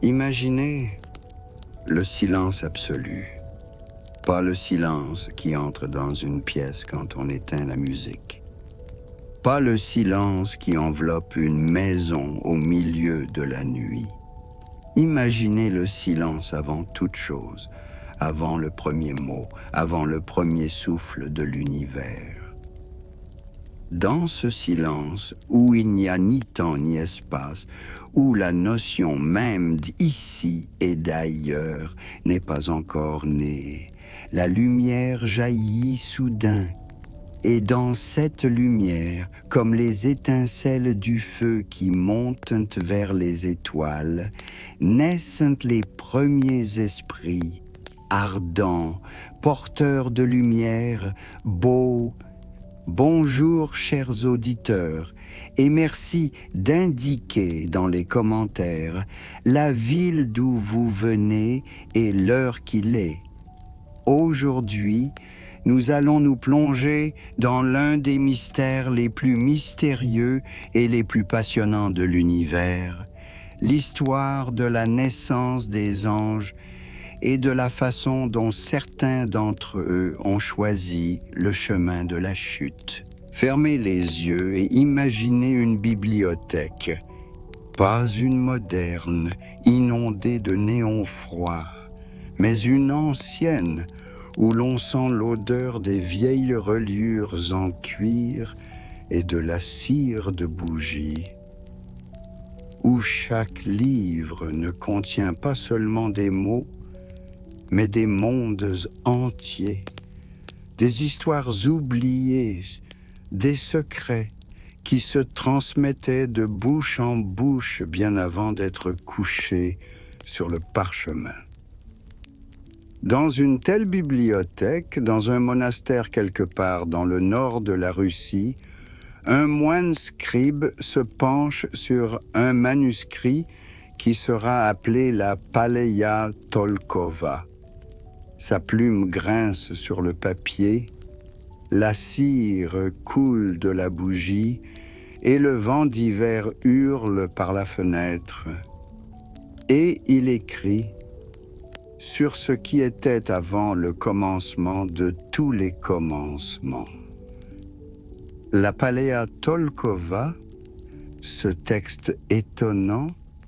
Imaginez le silence absolu, pas le silence qui entre dans une pièce quand on éteint la musique, pas le silence qui enveloppe une maison au milieu de la nuit. Imaginez le silence avant toute chose, avant le premier mot, avant le premier souffle de l'univers. Dans ce silence où il n'y a ni temps ni espace, où la notion même d'ici et d'ailleurs n'est pas encore née, la lumière jaillit soudain. Et dans cette lumière, comme les étincelles du feu qui montent vers les étoiles, naissent les premiers esprits, ardents, porteurs de lumière, beaux. Bonjour chers auditeurs, et merci d'indiquer dans les commentaires la ville d'où vous venez et l'heure qu'il est. Aujourd'hui, nous allons nous plonger dans l'un des mystères les plus mystérieux et les plus passionnants de l'univers, l'histoire de la naissance des anges et de la façon dont certains d'entre eux ont choisi le chemin de la chute. Fermez les yeux et imaginez une bibliothèque, pas une moderne, inondée de néons froids, mais une ancienne, où l'on sent l'odeur des vieilles reliures en cuir et de la cire de bougie, où chaque livre ne contient pas seulement des mots, mais des mondes entiers, des histoires oubliées, des secrets qui se transmettaient de bouche en bouche bien avant d'être couchés sur le parchemin. Dans une telle bibliothèque, dans un monastère quelque part dans le nord de la Russie, un moine scribe se penche sur un manuscrit qui sera appelé la Paleia Tolkova. Sa plume grince sur le papier, la cire coule de la bougie et le vent d'hiver hurle par la fenêtre. Et il écrit sur ce qui était avant le commencement de tous les commencements. La Paleia Tolkova, ce texte étonnant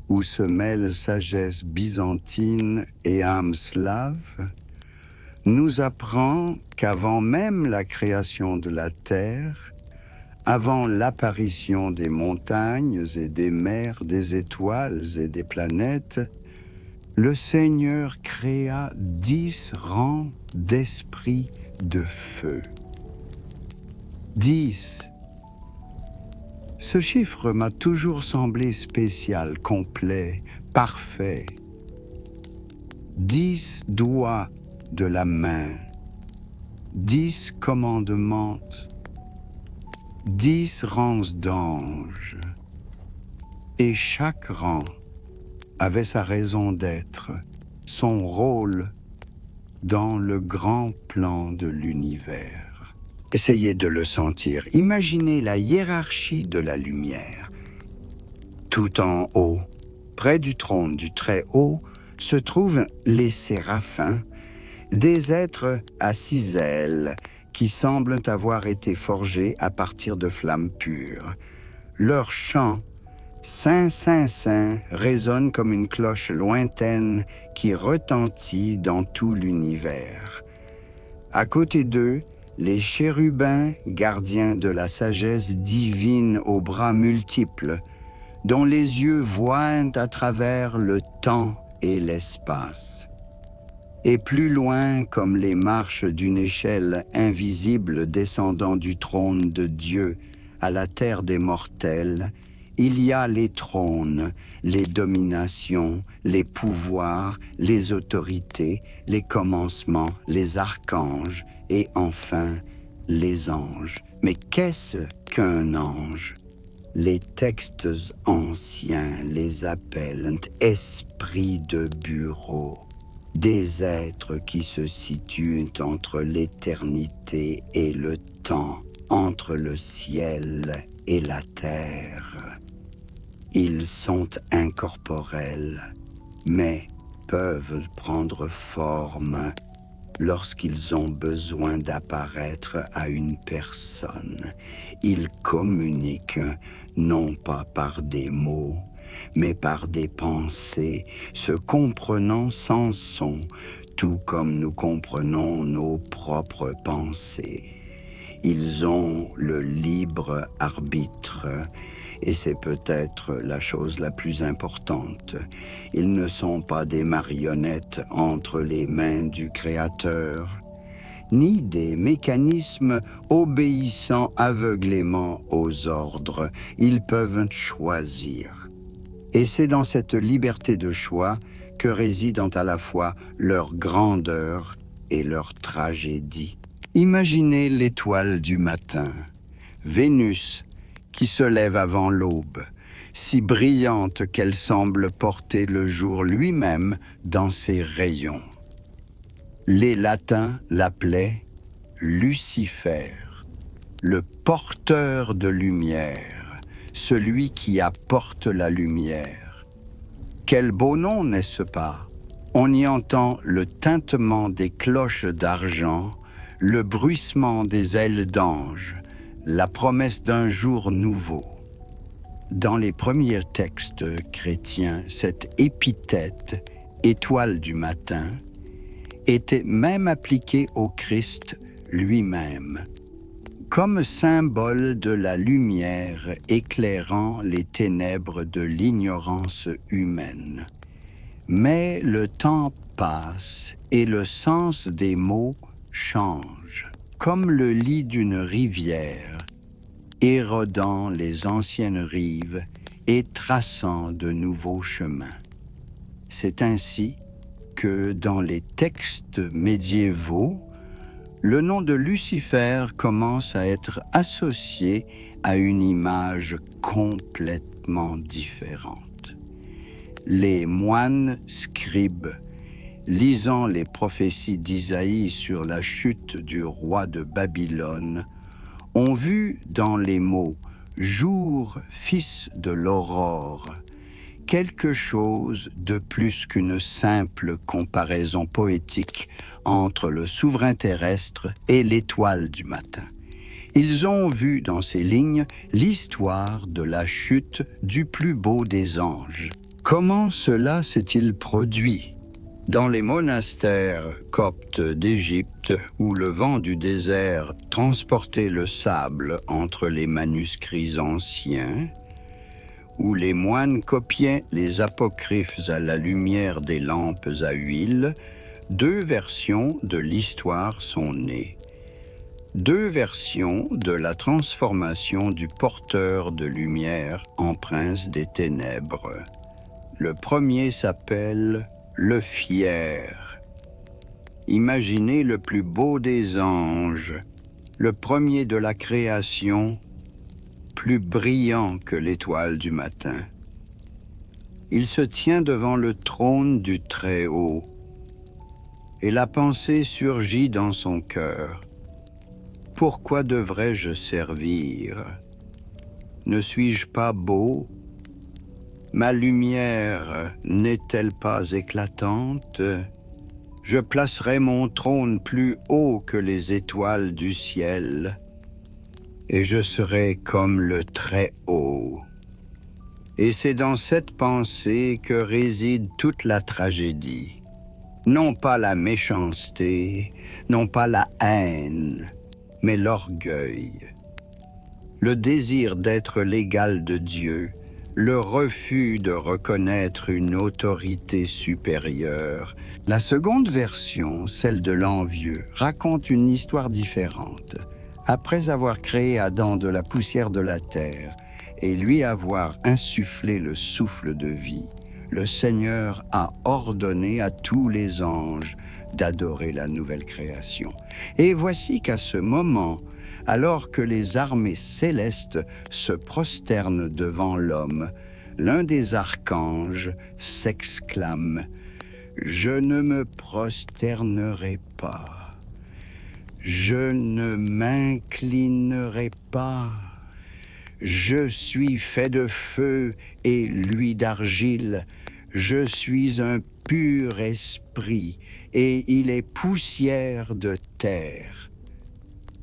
où se mêlent sagesse byzantine et âme slave, nous apprend qu'avant même la création de la Terre, avant l'apparition des montagnes et des mers, des étoiles et des planètes, le Seigneur créa 10 rangs d'esprits de feu. 10. Ce chiffre m'a toujours semblé spécial, complet, parfait. 10 doigts de la main, 10 commandements, 10 rangs d'anges. Et chaque rang avait sa raison d'être, son rôle dans le grand plan de l'univers. Essayez de le sentir. Imaginez la hiérarchie de la lumière. Tout en haut, près du trône du Très-Haut, se trouvent les séraphins, des êtres à 6 ailes qui semblent avoir été forgés à partir de flammes pures. Leur chant, Saint, Saint, Saint, résonne comme une cloche lointaine qui retentit dans tout l'univers. À côté d'eux, les chérubins, gardiens de la sagesse divine aux bras multiples, dont les yeux voient à travers le temps et l'espace. Et plus loin, comme les marches d'une échelle invisible descendant du trône de Dieu à la terre des mortels, il y a les trônes, les dominations, les pouvoirs, les autorités, les commencements, les archanges et enfin les anges. Mais qu'est-ce qu'un ange ? Les textes anciens les appellent esprits de bureau, des êtres qui se situent entre l'éternité et le temps, entre le ciel et la terre. Ils sont incorporels, mais peuvent prendre forme lorsqu'ils ont besoin d'apparaître à une personne. Ils communiquent non pas par des mots, mais par des pensées, se comprenant sans son, tout comme nous comprenons nos propres pensées. Ils ont le libre arbitre, et c'est peut-être la chose la plus importante. Ils ne sont pas des marionnettes entre les mains du Créateur, ni des mécanismes obéissant aveuglément aux ordres. Ils peuvent choisir. Et c'est dans cette liberté de choix que résident à la fois leur grandeur et leur tragédie. Imaginez l'étoile du matin, Vénus, qui se lève avant l'aube, si brillante qu'elle semble porter le jour lui-même dans ses rayons. Les latins l'appelaient Lucifer, le porteur de lumière, celui qui apporte la lumière. Quel beau nom, n'est-ce pas? On y entend le tintement des cloches d'argent, le bruissement des ailes d'ange, la promesse d'un jour nouveau. Dans les premiers textes chrétiens, cette épithète, étoile du matin, était même appliquée au Christ lui-même, comme symbole de la lumière éclairant les ténèbres de l'ignorance humaine. Mais le temps passe et le sens des mots change, comme le lit d'une rivière, érodant les anciennes rives et traçant de nouveaux chemins. C'est ainsi que dans les textes médiévaux, le nom de Lucifer commence à être associé à une image complètement différente. Les moines scribes, lisant les prophéties d'Isaïe sur la chute du roi de Babylone, ont vu dans les mots « jour, fils de l'aurore » quelque chose de plus qu'une simple comparaison poétique entre le souverain terrestre et l'étoile du matin. Ils ont vu dans ces lignes l'histoire de la chute du plus beau des anges. Comment cela s'est-il produit? Dans les monastères coptes d'Égypte, où le vent du désert transportait le sable entre les manuscrits anciens, où les moines copiaient les apocryphes à la lumière des lampes à huile, deux versions de l'histoire sont nées. Deux versions de la transformation du porteur de lumière en prince des ténèbres. Le premier s'appelle le fier. Imaginez le plus beau des anges, le premier de la création, plus brillant que l'étoile du matin. Il se tient devant le trône du Très-Haut, et la pensée surgit dans son cœur. Pourquoi devrais-je servir? Ne suis-je pas beau? Ma lumière n'est-elle pas éclatante? Je placerai mon trône plus haut que les étoiles du ciel, et je serai comme le Très-Haut. Et c'est dans cette pensée que réside toute la tragédie. Non pas la méchanceté, non pas la haine, mais l'orgueil. Le désir d'être l'égal de Dieu, le refus de reconnaître une autorité supérieure. La seconde version, celle de l'envieux, raconte une histoire différente. Après avoir créé Adam de la poussière de la terre et lui avoir insufflé le souffle de vie, le Seigneur a ordonné à tous les anges d'adorer la nouvelle création. Et voici qu'à ce moment, alors que les armées célestes se prosternent devant l'homme, l'un des archanges s'exclame « Je ne me prosternerai pas, je ne m'inclinerai pas, je suis fait de feu et lui d'argile, Je suis un pur esprit, et il est poussière de terre.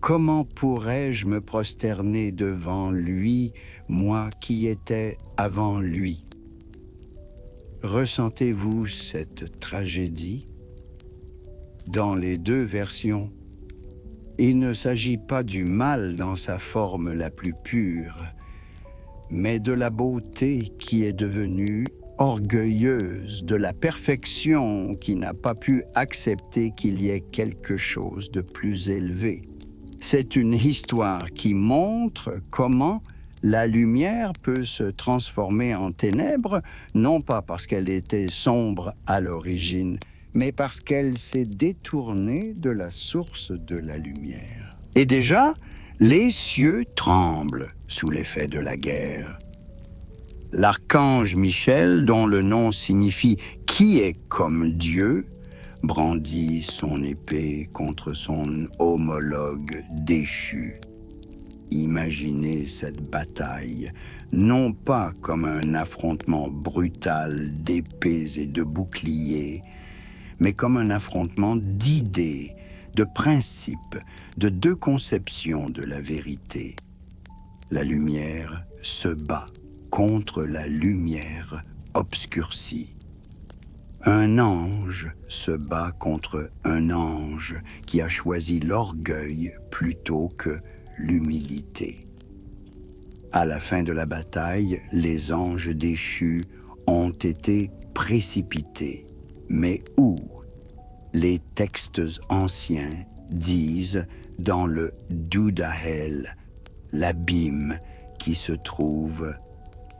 Comment pourrais-je me prosterner devant lui, moi qui étais avant lui? Ressentez-vous cette tragédie? Dans les deux versions, il ne s'agit pas du mal dans sa forme la plus pure, mais de la beauté qui est devenue orgueilleuse, de la perfection qui n'a pas pu accepter qu'il y ait quelque chose de plus élevé. C'est une histoire qui montre comment la lumière peut se transformer en ténèbres, non pas parce qu'elle était sombre à l'origine, mais parce qu'elle s'est détournée de la source de la lumière. Et déjà, les cieux tremblent sous l'effet de la guerre. L'archange Michel, dont le nom signifie « qui est comme Dieu », brandit son épée contre son homologue déchu. Imaginez cette bataille, non pas comme un affrontement brutal d'épées et de boucliers, mais comme un affrontement d'idées, de principes, de deux conceptions de la vérité. La lumière se bat contre la lumière obscurcie. Un ange se bat contre un ange qui a choisi l'orgueil plutôt que l'humilité. À la fin de la bataille, les anges déchus ont été précipités. Mais où? Les textes anciens disent dans le Doudahel, l'abîme qui se trouve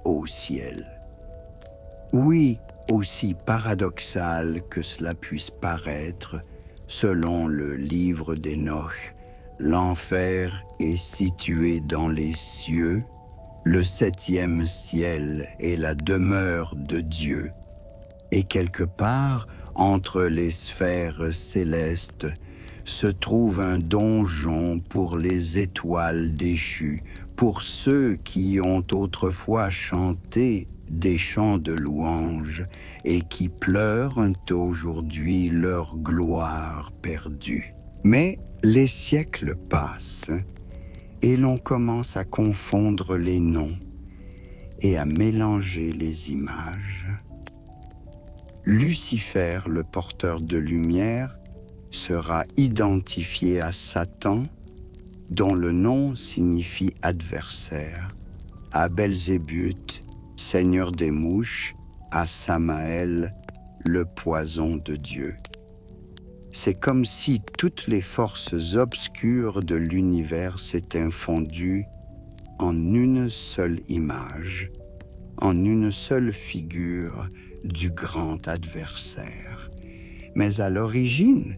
au ciel. Oui, aussi paradoxal que cela puisse paraître, selon le livre d'Hénoch, l'enfer est situé dans les cieux, le 7e ciel est la demeure de Dieu, et quelque part, entre les sphères célestes, se trouve un donjon pour les étoiles déchues, pour ceux qui ont autrefois chanté des chants de louange et qui pleurent aujourd'hui leur gloire perdue. Mais les siècles passent et l'on commence à confondre les noms et à mélanger les images. Lucifer, le porteur de lumière, sera identifié à Satan, dont le nom signifie adversaire, à Belzébuth, seigneur des mouches, à Samaël, le poison de Dieu. C'est comme si toutes les forces obscures de l'univers s'étaient fondues en une seule image, en une seule figure du grand adversaire. Mais à l'origine,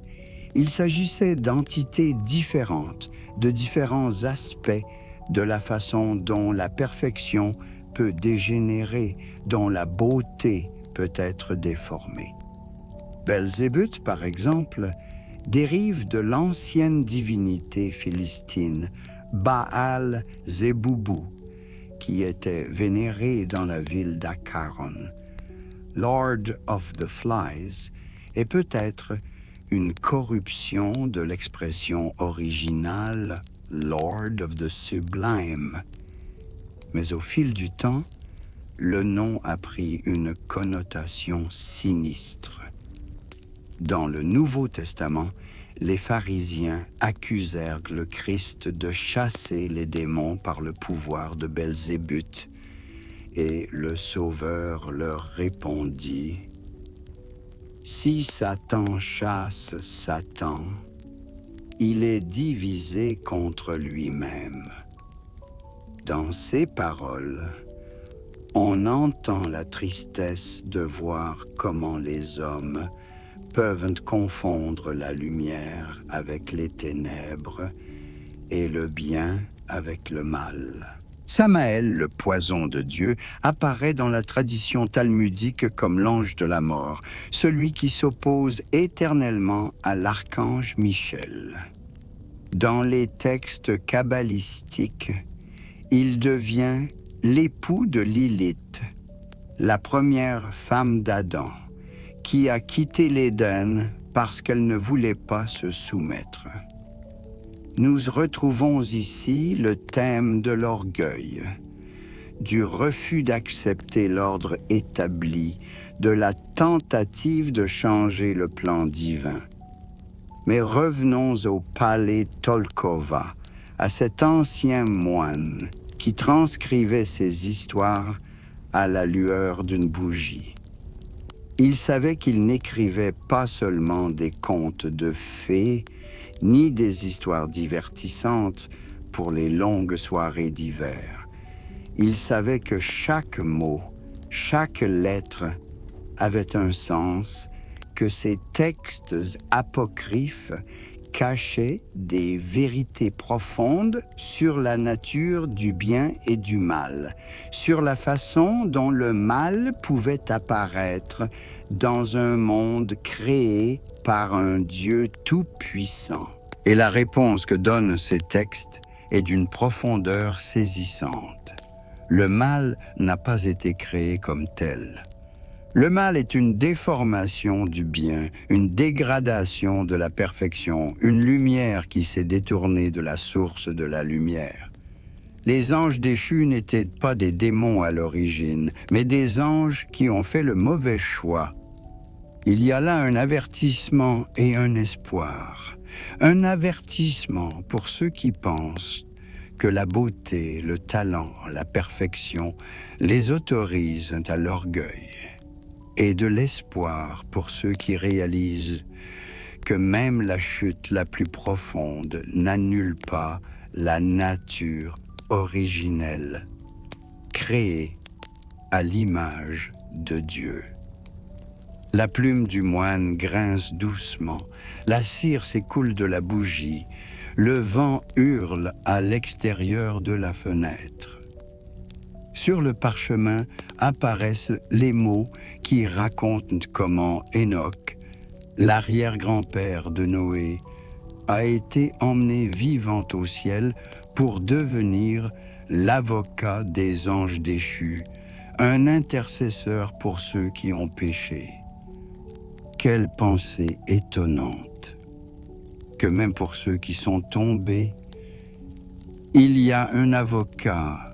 il s'agissait d'entités différentes, de différents aspects de la façon dont la perfection peut dégénérer, dont la beauté peut être déformée. Belzébuth, par exemple, dérive de l'ancienne divinité philistine, Baal Zéboubou, qui était vénéré dans la ville d'Acaron. Lord of the Flies est peut-être une corruption de l'expression originale Lord of the Sublime. Mais au fil du temps, le nom a pris une connotation sinistre. Dans le Nouveau Testament, les pharisiens accusèrent le Christ de chasser les démons par le pouvoir de Belzébuth, et le Sauveur leur répondit: « Si Satan chasse Satan, il est divisé contre lui-même. » Dans ces paroles, on entend la tristesse de voir comment les hommes peuvent confondre la lumière avec les ténèbres et le bien avec le mal. Samaël, le poison de Dieu, apparaît dans la tradition talmudique comme l'ange de la mort, celui qui s'oppose éternellement à l'archange Michel. Dans les textes kabbalistiques, il devient l'époux de Lilith, la première femme d'Adam, qui a quitté l'Éden parce qu'elle ne voulait pas se soumettre. Nous retrouvons ici le thème de l'orgueil, du refus d'accepter l'ordre établi, de la tentative de changer le plan divin. Mais revenons au palais Tolkova, à cet ancien moine qui transcrivait ses histoires à la lueur d'une bougie. Il savait qu'il n'écrivait pas seulement des contes de fées, ni des histoires divertissantes pour les longues soirées d'hiver. Il savait que chaque mot, chaque lettre avait un sens, que ces textes apocryphes cachaient des vérités profondes sur la nature du bien et du mal, sur la façon dont le mal pouvait apparaître dans un monde créé par un Dieu tout-puissant. Et la réponse que donnent ces textes est d'une profondeur saisissante. Le mal n'a pas été créé comme tel. Le mal est une déformation du bien, une dégradation de la perfection, une lumière qui s'est détournée de la source de la lumière. Les anges déchus n'étaient pas des démons à l'origine, mais des anges qui ont fait le mauvais choix. Il y a là un avertissement et un espoir. Un avertissement pour ceux qui pensent que la beauté, le talent, la perfection les autorisent à l'orgueil. Et de l'espoir pour ceux qui réalisent que même la chute la plus profonde n'annule pas la nature originelle, créée à l'image de Dieu. La plume du moine grince doucement, la cire s'écoule de la bougie, le vent hurle à l'extérieur de la fenêtre. Sur le parchemin apparaissent les mots qui racontent comment Enoch, l'arrière-grand-père de Noé, a été emmené vivant au ciel pour devenir l'avocat des anges déchus, un intercesseur pour ceux qui ont péché. Quelle pensée étonnante que même pour ceux qui sont tombés, il y a un avocat,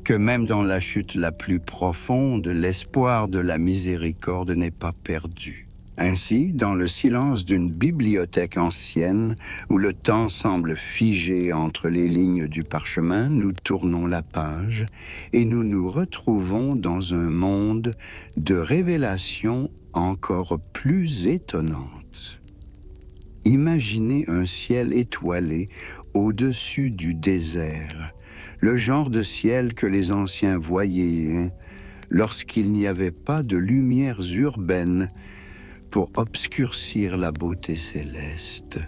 que même dans la chute la plus profonde, l'espoir de la miséricorde n'est pas perdu. Ainsi, dans le silence d'une bibliothèque ancienne, où le temps semble figé entre les lignes du parchemin, nous tournons la page et nous nous retrouvons dans un monde de révélations encore plus étonnantes. Imaginez un ciel étoilé au-dessus du désert, le genre de ciel que les anciens voyaient lorsqu'il n'y avait pas de lumières urbaines pour obscurcir la beauté céleste.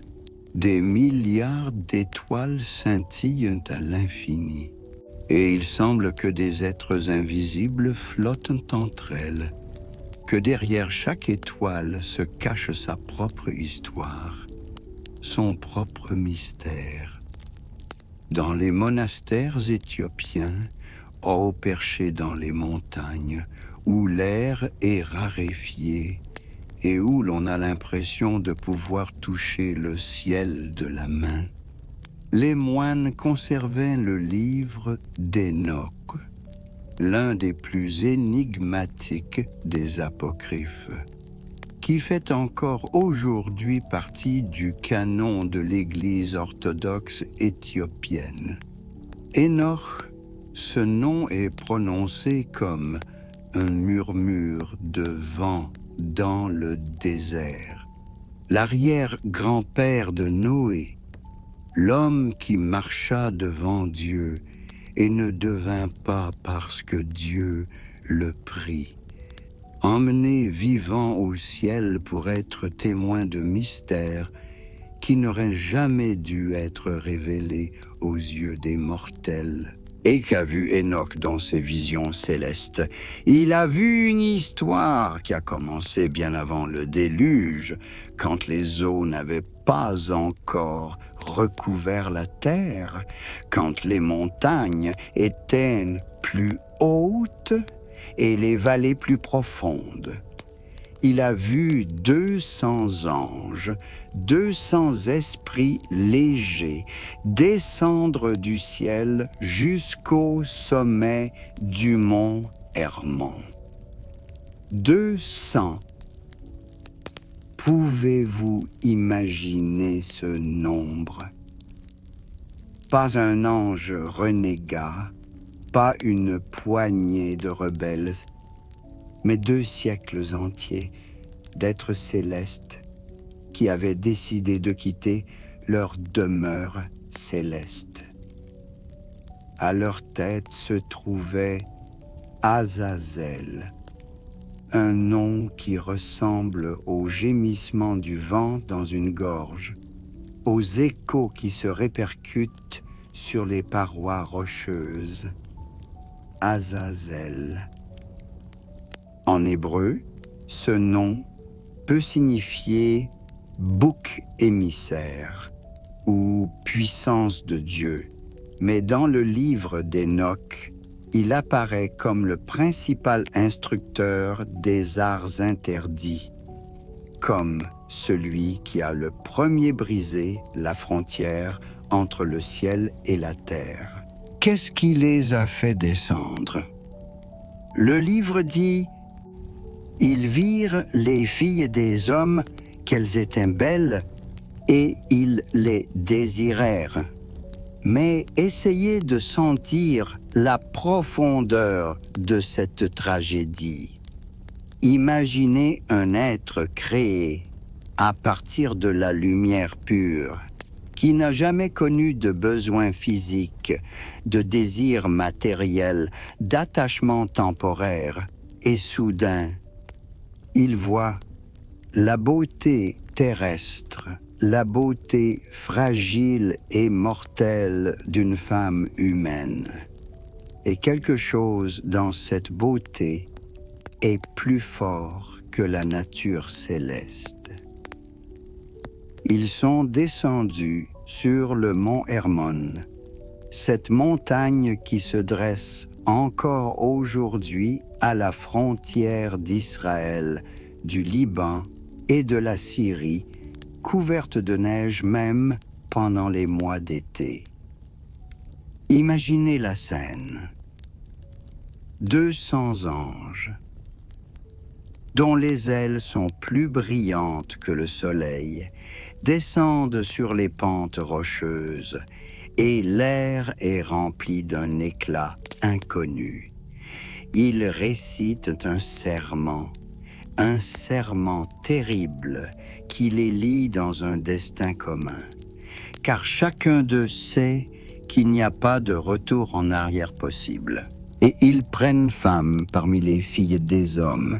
Des milliards d'étoiles scintillent à l'infini, et il semble que des êtres invisibles flottent entre elles, que derrière chaque étoile se cache sa propre histoire, son propre mystère. Dans les monastères éthiopiens, haut perchés dans les montagnes, où l'air est raréfié et où l'on a l'impression de pouvoir toucher le ciel de la main, les moines conservaient le livre d'Enoch, l'un des plus énigmatiques des apocryphes, qui fait encore aujourd'hui partie du canon de l'Église orthodoxe éthiopienne. Enoch, ce nom est prononcé comme un murmure de vent dans le désert. L'arrière-grand-père de Noé, l'homme qui marcha devant Dieu et ne devint pas parce que Dieu le prit. Emmené vivant au ciel pour être témoin de mystères qui n'auraient jamais dû être révélés aux yeux des mortels. Et qu'a vu Enoch dans ses visions célestes? Il a vu une histoire qui a commencé bien avant le déluge, quand les eaux n'avaient pas encore recouvert la terre, quand les montagnes étaient plus hautes et les vallées plus profondes. Il a vu 200 anges, 200 esprits légers descendre du ciel jusqu'au sommet du mont Hermon. 200. Pouvez-vous imaginer ce nombre? Pas un ange renégat, pas une poignée de rebelles, mais 2 siècles entiers d'êtres célestes qui avaient décidé de quitter leur demeure céleste. À leur tête se trouvait Azazel, un nom qui ressemble au gémissement du vent dans une gorge, aux échos qui se répercutent sur les parois rocheuses. Azazel. En hébreu, ce nom peut signifier bouc émissaire ou puissance de Dieu, mais dans le livre d'Enoch, il apparaît comme le principal instructeur des arts interdits, comme celui qui a le premier brisé la frontière entre le ciel et la terre. Qu'est-ce qui les a fait descendre? Le livre dit: ils virent les filles des hommes, qu'elles étaient belles, et ils les désirèrent. Mais essayez de sentir la profondeur de cette tragédie. Imaginez un être créé à partir de la lumière pure, qui n'a jamais connu de besoins physiques, de désirs matériels, d'attachement temporaire, et soudain, il voit la beauté terrestre, la beauté fragile et mortelle d'une femme humaine. Et quelque chose dans cette beauté est plus fort que la nature céleste. Ils sont descendus sur le mont Hermon, cette montagne qui se dresse encore aujourd'hui à la frontière d'Israël, du Liban et de la Syrie, couverte de neige même pendant les mois d'été. Imaginez la scène. 200 anges, dont les ailes sont plus brillantes que le soleil, descendent sur les pentes rocheuses, et l'air est rempli d'un éclat inconnu. Ils récitent un serment terrible qui les lie dans un destin commun. Car chacun d'eux sait qu'il n'y a pas de retour en arrière possible. Et ils prennent femme parmi les filles des hommes.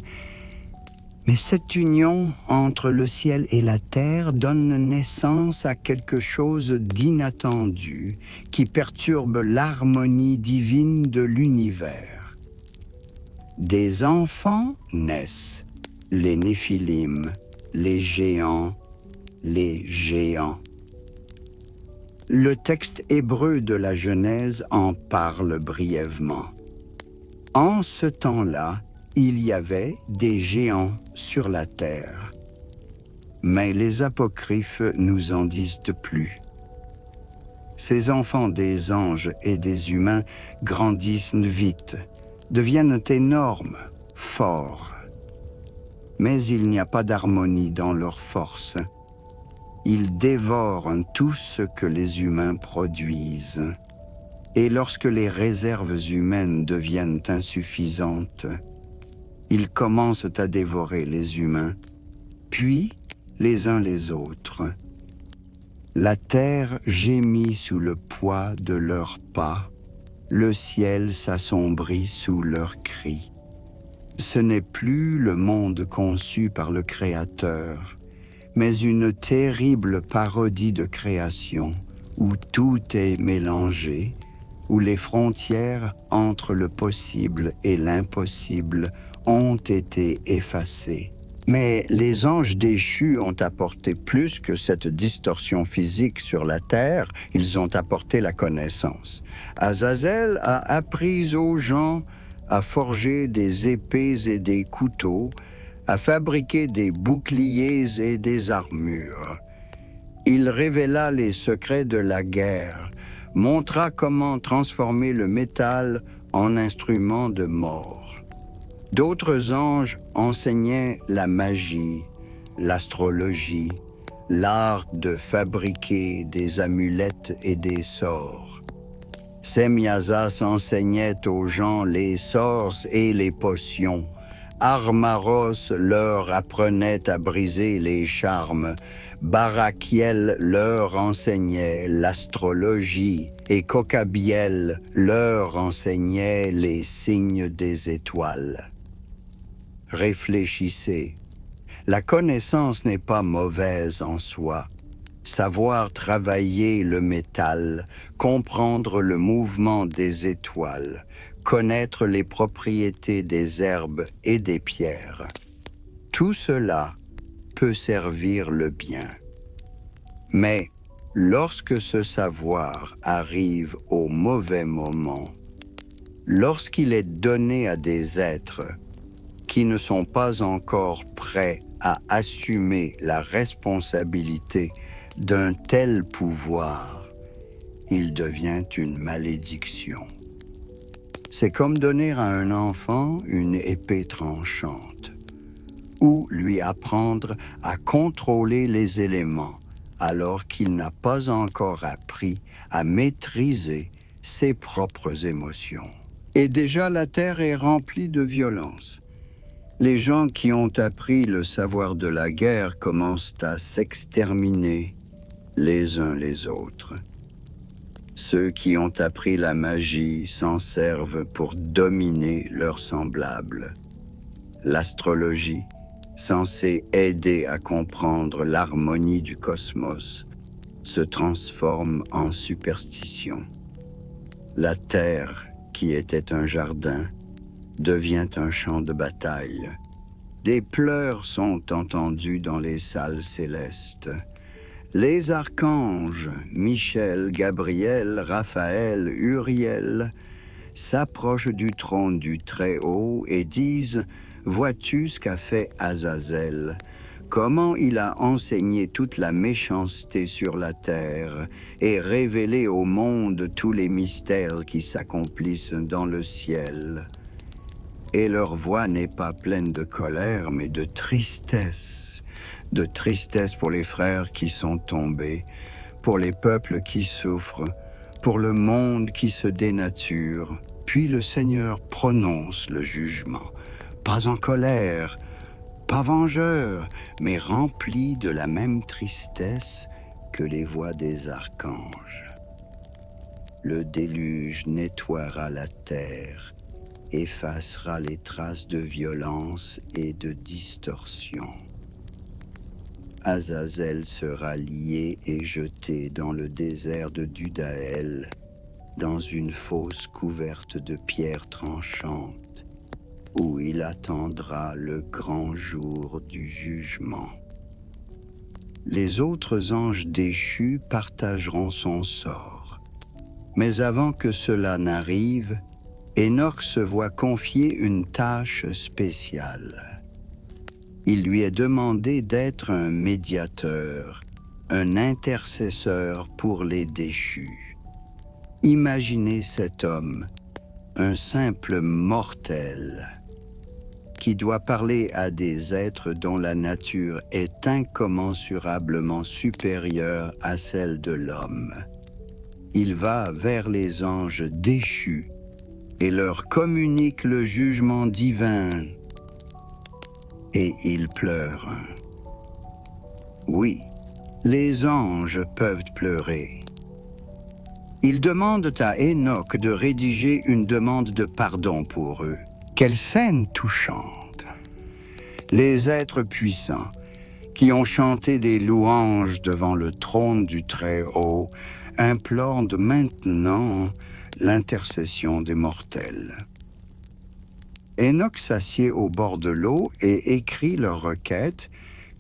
Mais cette union entre le ciel et la terre donne naissance à quelque chose d'inattendu qui perturbe l'harmonie divine de l'univers. Des enfants naissent, les Néphilim, les géants. Le texte hébreu de la Genèse en parle brièvement. En ce temps-là, il y avait des géants sur la terre. Mais les apocryphes nous en disent plus. Ces enfants des anges et des humains grandissent vite, deviennent énormes, forts. Mais il n'y a pas d'harmonie dans leur force. Ils dévorent tout ce que les humains produisent. Et lorsque les réserves humaines deviennent insuffisantes, ils commencent à dévorer les humains, puis les uns les autres. La terre gémit sous le poids de leurs pas, le ciel s'assombrit sous leurs cris. Ce n'est plus le monde conçu par le Créateur, mais une terrible parodie de création, où tout est mélangé, où les frontières entre le possible et l'impossible ont été effacées. Mais les anges déchus ont apporté plus que cette distorsion physique sur la terre, ils ont apporté la connaissance. Azazel a appris aux gens à forger des épées et des couteaux, à fabriquer des boucliers et des armures. Il révéla les secrets de la guerre, montra comment transformer le métal en instrument de mort. D'autres anges enseignaient la magie, l'astrologie, l'art de fabriquer des amulettes et des sorts. Semyazas enseignait aux gens les sorts et les potions. Armaros leur apprenait à briser les charmes. Barakiel leur enseignait l'astrologie et Kokabiel leur enseignait les signes des étoiles. Réfléchissez. La connaissance n'est pas mauvaise en soi. Savoir travailler le métal, comprendre le mouvement des étoiles, connaître les propriétés des herbes et des pierres. Tout cela peut servir le bien. Mais lorsque ce savoir arrive au mauvais moment, lorsqu'il est donné à des êtres qui ne sont pas encore prêts à assumer la responsabilité d'un tel pouvoir, il devient une malédiction. C'est comme donner à un enfant une épée tranchante, ou lui apprendre à contrôler les éléments alors qu'il n'a pas encore appris à maîtriser ses propres émotions. Et déjà la terre est remplie de violence. Les gens qui ont appris le savoir de la guerre commencent à s'exterminer les uns les autres. Ceux qui ont appris la magie s'en servent pour dominer leurs semblables. L'astrologie, censée aider à comprendre l'harmonie du cosmos, se transforme en superstition. La terre, qui était un jardin, devient un champ de bataille. Des pleurs sont entendus dans les salles célestes. Les archanges, Michel, Gabriel, Raphaël, Uriel, s'approchent du trône du Très-Haut et disent « Vois-tu ce qu'a fait Azazel ? Comment il a enseigné toute la méchanceté sur la terre et révélé au monde tous les mystères qui s'accomplissent dans le ciel. » Et leur voix n'est pas pleine de colère, mais de tristesse pour les frères qui sont tombés, pour les peuples qui souffrent, pour le monde qui se dénature. Puis le Seigneur prononce le jugement, pas en colère, pas vengeur, mais rempli de la même tristesse que les voix des archanges. Le déluge nettoiera la terre, effacera les traces de violence et de distorsion. Azazel sera lié et jeté dans le désert de Dudaël, dans une fosse couverte de pierres tranchantes, où il attendra le grand jour du jugement. Les autres anges déchus partageront son sort. Mais avant que cela n'arrive, Enoch se voit confier une tâche spéciale. Il lui est demandé d'être un médiateur, un intercesseur pour les déchus. Imaginez cet homme, un simple mortel, qui doit parler à des êtres dont la nature est incommensurablement supérieure à celle de l'homme. Il va vers les anges déchus et leur communique le jugement divin. Et il pleure. Oui, les anges peuvent pleurer. Ils demandent à Enoch de rédiger une demande de pardon pour eux. Quelle scène touchante! Les êtres puissants, qui ont chanté des louanges devant le trône du Très-Haut, implorent maintenant l'intercession des mortels. Enoch s'assied au bord de l'eau et écrit leur requête,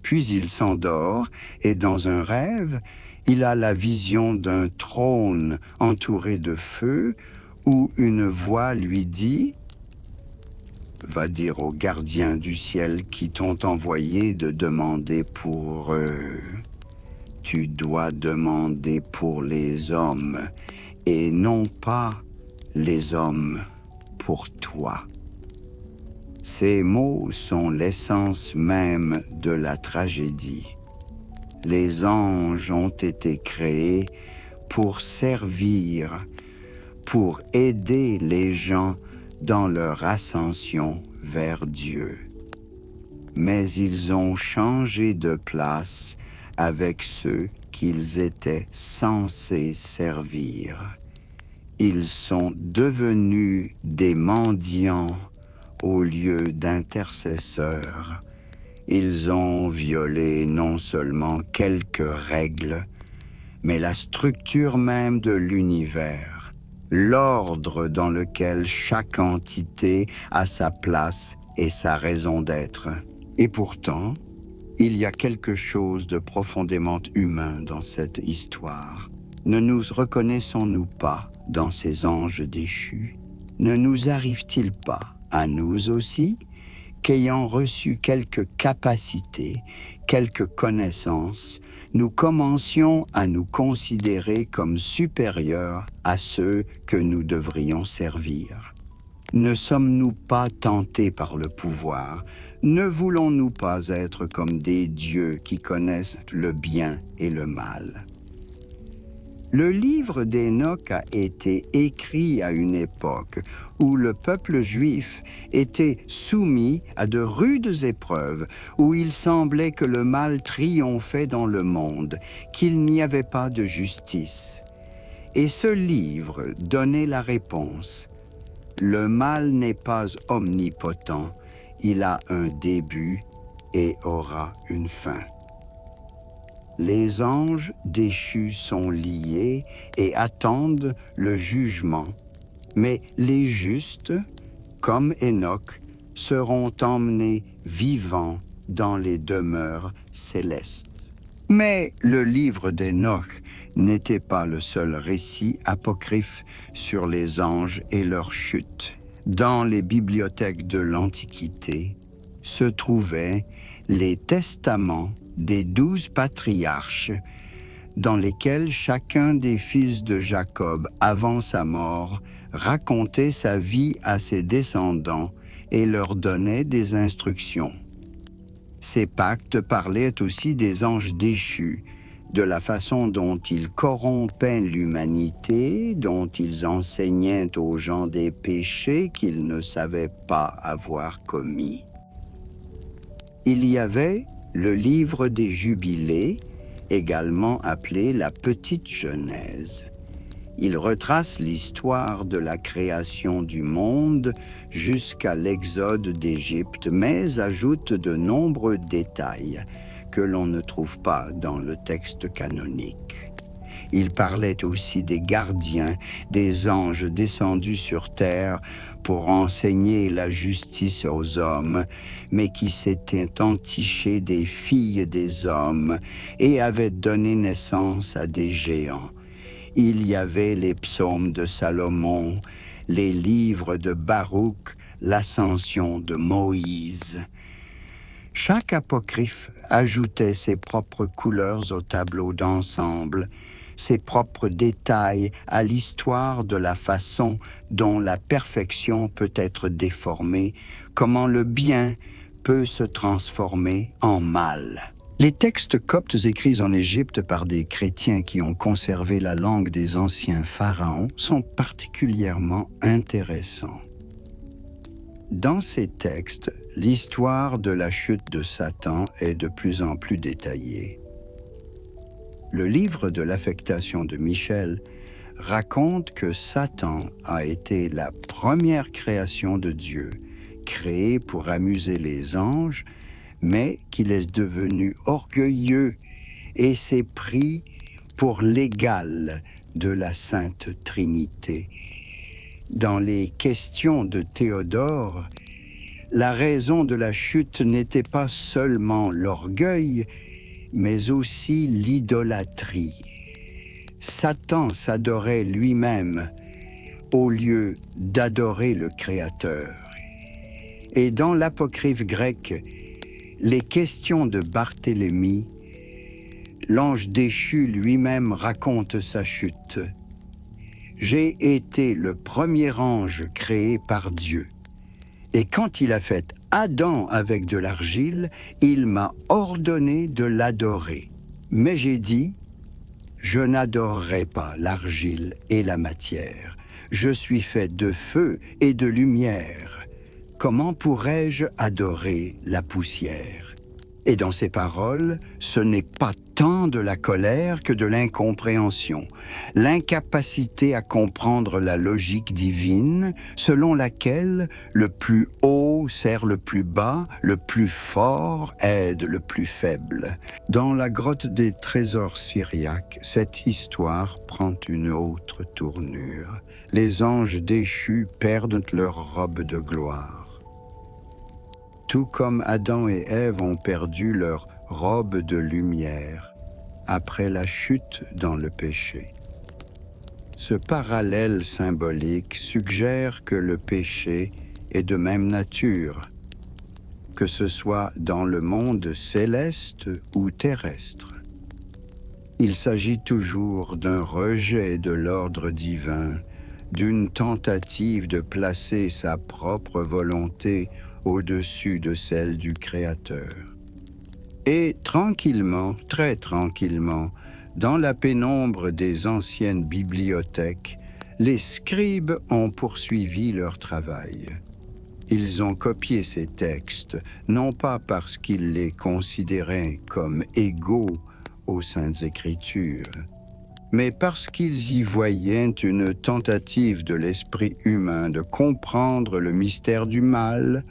puis il s'endort et dans un rêve, il a la vision d'un trône entouré de feu où une voix lui dit va dire aux gardiens du ciel qui t'ont envoyé de demander pour eux. Tu dois demander pour les hommes, et non pas les hommes pour toi. Ces mots sont l'essence même de la tragédie. Les anges ont été créés pour servir, pour aider les gens dans leur ascension vers Dieu. Mais ils ont changé de place avec ceux qu'ils étaient censés servir. Ils sont devenus des mendiants au lieu d'intercesseurs. Ils ont violé non seulement quelques règles, mais la structure même de l'univers, l'ordre dans lequel chaque entité a sa place et sa raison d'être. Et pourtant, il y a quelque chose de profondément humain dans cette histoire. Ne nous reconnaissons-nous pas dans ces anges déchus? Ne nous arrive-t-il pas, à nous aussi, qu'ayant reçu quelques capacités, quelques connaissances, nous commencions à nous considérer comme supérieurs à ceux que nous devrions servir? Ne sommes-nous pas tentés par le pouvoir? Ne voulons-nous pas être comme des dieux qui connaissent le bien et le mal? Le livre d'Hénoch a été écrit à une époque où le peuple juif était soumis à de rudes épreuves, où il semblait que le mal triomphait dans le monde, qu'il n'y avait pas de justice. Et ce livre donnait la réponse. Le mal n'est pas omnipotent, il a un début et aura une fin. Les anges déchus sont liés et attendent le jugement, mais les justes, comme Hénoch, seront emmenés vivants dans les demeures célestes. Mais le livre d'Hénoch n'était pas le seul récit apocryphe sur les anges et leur chute. Dans les bibliothèques de l'Antiquité se trouvaient les testaments des 12 patriarches, dans lesquels chacun des fils de Jacob, avant sa mort, racontait sa vie à ses descendants et leur donnait des instructions. Ces pactes parlaient aussi des anges déchus, de la façon dont ils corrompaient l'humanité, dont ils enseignaient aux gens des péchés qu'ils ne savaient pas avoir commis. Il y avait le livre des Jubilés, également appelé la Petite Genèse. Il retrace l'histoire de la création du monde jusqu'à l'exode d'Égypte, mais ajoute de nombreux détails que l'on ne trouve pas dans le texte canonique. Il parlait aussi des gardiens, des anges descendus sur terre pour enseigner la justice aux hommes, mais qui s'étaient entichés des filles des hommes et avaient donné naissance à des géants. Il y avait les psaumes de Salomon, les livres de Baruch, l'ascension de Moïse. Chaque apocryphe ajoutait ses propres couleurs au tableau d'ensemble, ses propres détails à l'histoire de la façon dont la perfection peut être déformée, comment le bien peut se transformer en mal. Les textes coptes écrits en Égypte par des chrétiens qui ont conservé la langue des anciens pharaons sont particulièrement intéressants. Dans ces textes, l'histoire de la chute de Satan est de plus en plus détaillée. Le livre de l'affectation de Michel raconte que Satan a été la première création de Dieu, créée pour amuser les anges, mais qu'il est devenu orgueilleux et s'est pris pour l'égal de la Sainte Trinité. Dans les questions de Théodore, la raison de la chute n'était pas seulement l'orgueil, mais aussi l'idolâtrie. Satan s'adorait lui-même au lieu d'adorer le Créateur. Et dans l'apocryphe grec, les questions de Barthélemy, l'ange déchu lui-même raconte sa chute. J'ai été le premier ange créé par Dieu. Et quand il a fait Adam avec de l'argile, il m'a ordonné de l'adorer. Mais j'ai dit, je n'adorerai pas l'argile et la matière. Je suis fait de feu et de lumière. Comment pourrais-je adorer la poussière? Et dans ces paroles, ce n'est pas tant de la colère que de l'incompréhension, l'incapacité à comprendre la logique divine selon laquelle le plus haut sert le plus bas, le plus fort aide le plus faible. Dans la grotte des trésors syriaques, cette histoire prend une autre tournure. Les anges déchus perdent leur robe de gloire. Tout comme Adam et Ève ont perdu leur robe de lumière après la chute dans le péché. Ce parallèle symbolique suggère que le péché est de même nature, que ce soit dans le monde céleste ou terrestre. Il s'agit toujours d'un rejet de l'ordre divin, d'une tentative de placer sa propre volonté au-dessus de celle du Créateur. Et tranquillement, très tranquillement, dans la pénombre des anciennes bibliothèques, les scribes ont poursuivi leur travail. Ils ont copié ces textes, non pas parce qu'ils les considéraient comme égaux aux Saintes Écritures, mais parce qu'ils y voyaient une tentative de l'esprit humain de comprendre le mystère du mal,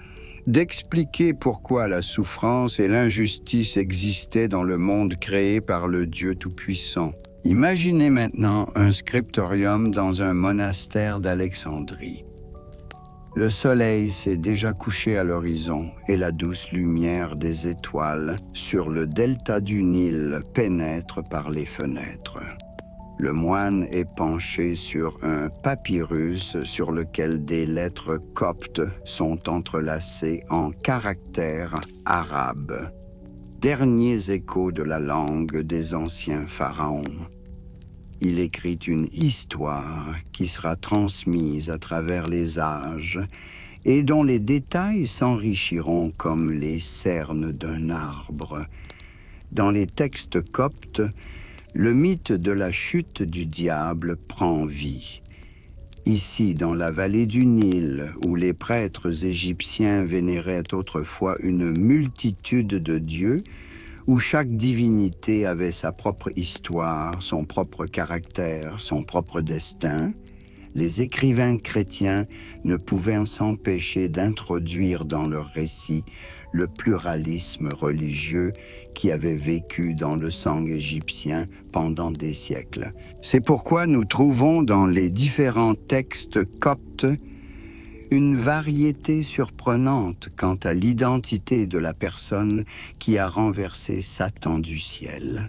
d'expliquer pourquoi la souffrance et l'injustice existaient dans le monde créé par le Dieu Tout-Puissant. Imaginez maintenant un scriptorium dans un monastère d'Alexandrie. Le soleil s'est déjà couché à l'horizon et la douce lumière des étoiles sur le delta du Nil pénètre par les fenêtres. Le moine est penché sur un papyrus sur lequel des lettres coptes sont entrelacées en caractères arabes, derniers échos de la langue des anciens pharaons. Il écrit une histoire qui sera transmise à travers les âges et dont les détails s'enrichiront comme les cernes d'un arbre. Dans les textes coptes, le mythe de la chute du diable prend vie. Ici, dans la vallée du Nil, où les prêtres égyptiens vénéraient autrefois une multitude de dieux, où chaque divinité avait sa propre histoire, son propre caractère, son propre destin, les écrivains chrétiens ne pouvaient s'empêcher d'introduire dans leurs récits le pluralisme religieux qui avait vécu dans le sang égyptien pendant des siècles. C'est pourquoi nous trouvons dans les différents textes coptes une variété surprenante quant à l'identité de la personne qui a renversé Satan du ciel.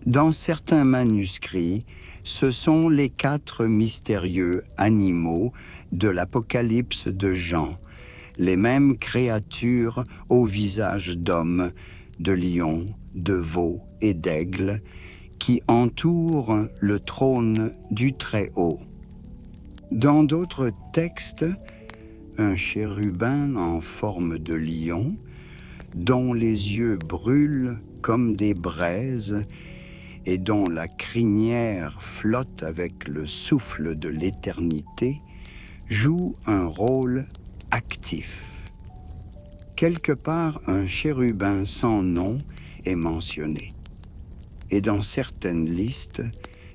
Dans certains manuscrits, ce sont les 4 mystérieux animaux de l'Apocalypse de Jean, les mêmes créatures au visage d'homme, de lion, de veau et d'aigle, qui entourent le trône du Très-Haut. Dans d'autres textes, un chérubin en forme de lion, dont les yeux brûlent comme des braises et dont la crinière flotte avec le souffle de l'éternité, joue un rôle actif. Quelque part, un chérubin sans nom est mentionné. Et dans certaines listes,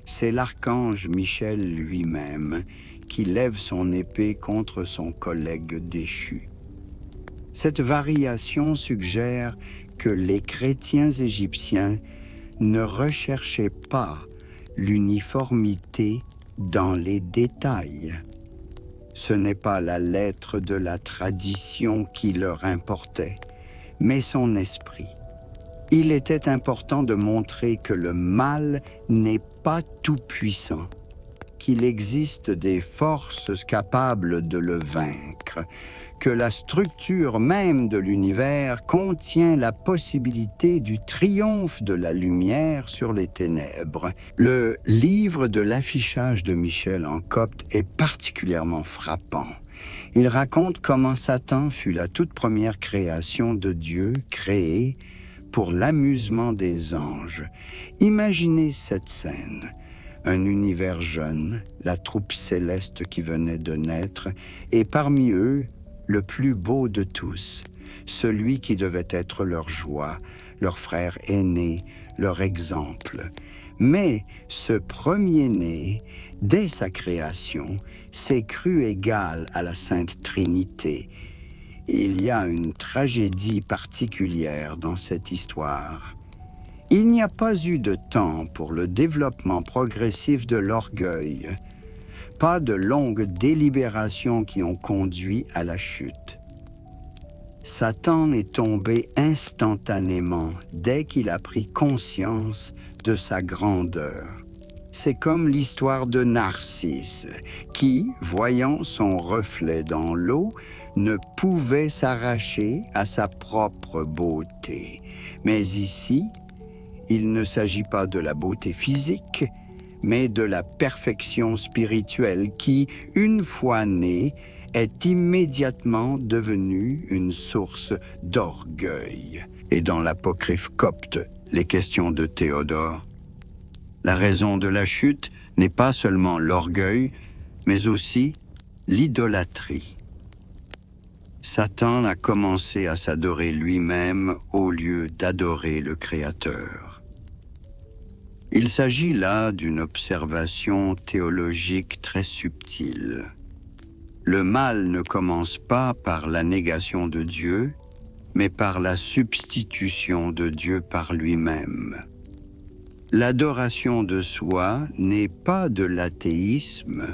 c'est l'archange Michel lui-même qui lève son épée contre son collègue déchu. Cette variation suggère que les chrétiens égyptiens ne recherchaient pas l'uniformité dans les détails. Ce n'est pas la lettre de la tradition qui leur importait, mais son esprit. Il était important de montrer que le mal n'est pas tout-puissant, qu'il existe des forces capables de le vaincre. convaincre que la structure même de l'univers contient la possibilité du triomphe de la lumière sur les ténèbres. Le livre de l'affichage de Michel en copte est particulièrement frappant. Il raconte comment Satan fut la toute première création de Dieu, créée pour l'amusement des anges. Imaginez cette scène. Un univers jeune, la troupe céleste qui venait de naître, et parmi eux, le plus beau de tous, celui qui devait être leur joie, leur frère aîné, leur exemple. Mais ce premier-né, dès sa création, s'est cru égal à la Sainte Trinité. Il y a une tragédie particulière dans cette histoire. Il n'y a pas eu de temps pour le développement progressif de l'orgueil, pas de longues délibérations qui ont conduit à la chute. Satan est tombé instantanément dès qu'il a pris conscience de sa grandeur. C'est comme l'histoire de Narcisse, qui, voyant son reflet dans l'eau, ne pouvait s'arracher à sa propre beauté. Mais ici, il ne s'agit pas de la beauté physique, mais de la perfection spirituelle qui, une fois née, est immédiatement devenue une source d'orgueil. Et dans l'apocryphe copte, les questions de Théodore, la raison de la chute n'est pas seulement l'orgueil, mais aussi l'idolâtrie. Satan a commencé à s'adorer lui-même au lieu d'adorer le Créateur. Il s'agit là d'une observation théologique très subtile. Le mal ne commence pas par la négation de Dieu, mais par la substitution de Dieu par lui-même. L'adoration de soi n'est pas de l'athéisme,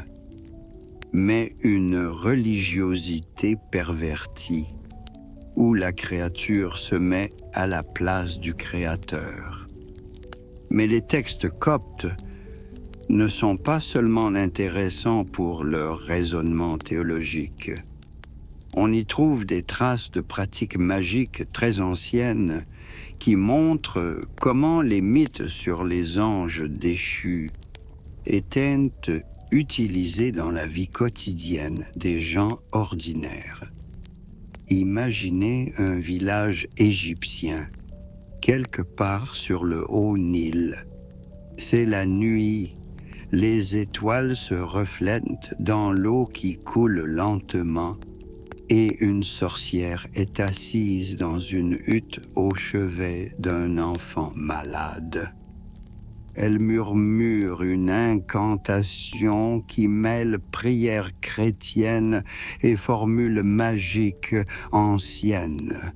mais une religiosité pervertie, où la créature se met à la place du Créateur. Mais les textes coptes ne sont pas seulement intéressants pour leur raisonnement théologique. On y trouve des traces de pratiques magiques très anciennes qui montrent comment les mythes sur les anges déchus étaient utilisés dans la vie quotidienne des gens ordinaires. Imaginez un village égyptien quelque part sur le haut Nil. C'est la nuit. Les étoiles se reflètent dans l'eau qui coule lentement et une sorcière est assise dans une hutte au chevet d'un enfant malade. Elle murmure une incantation qui mêle prière chrétienne et formule magique ancienne.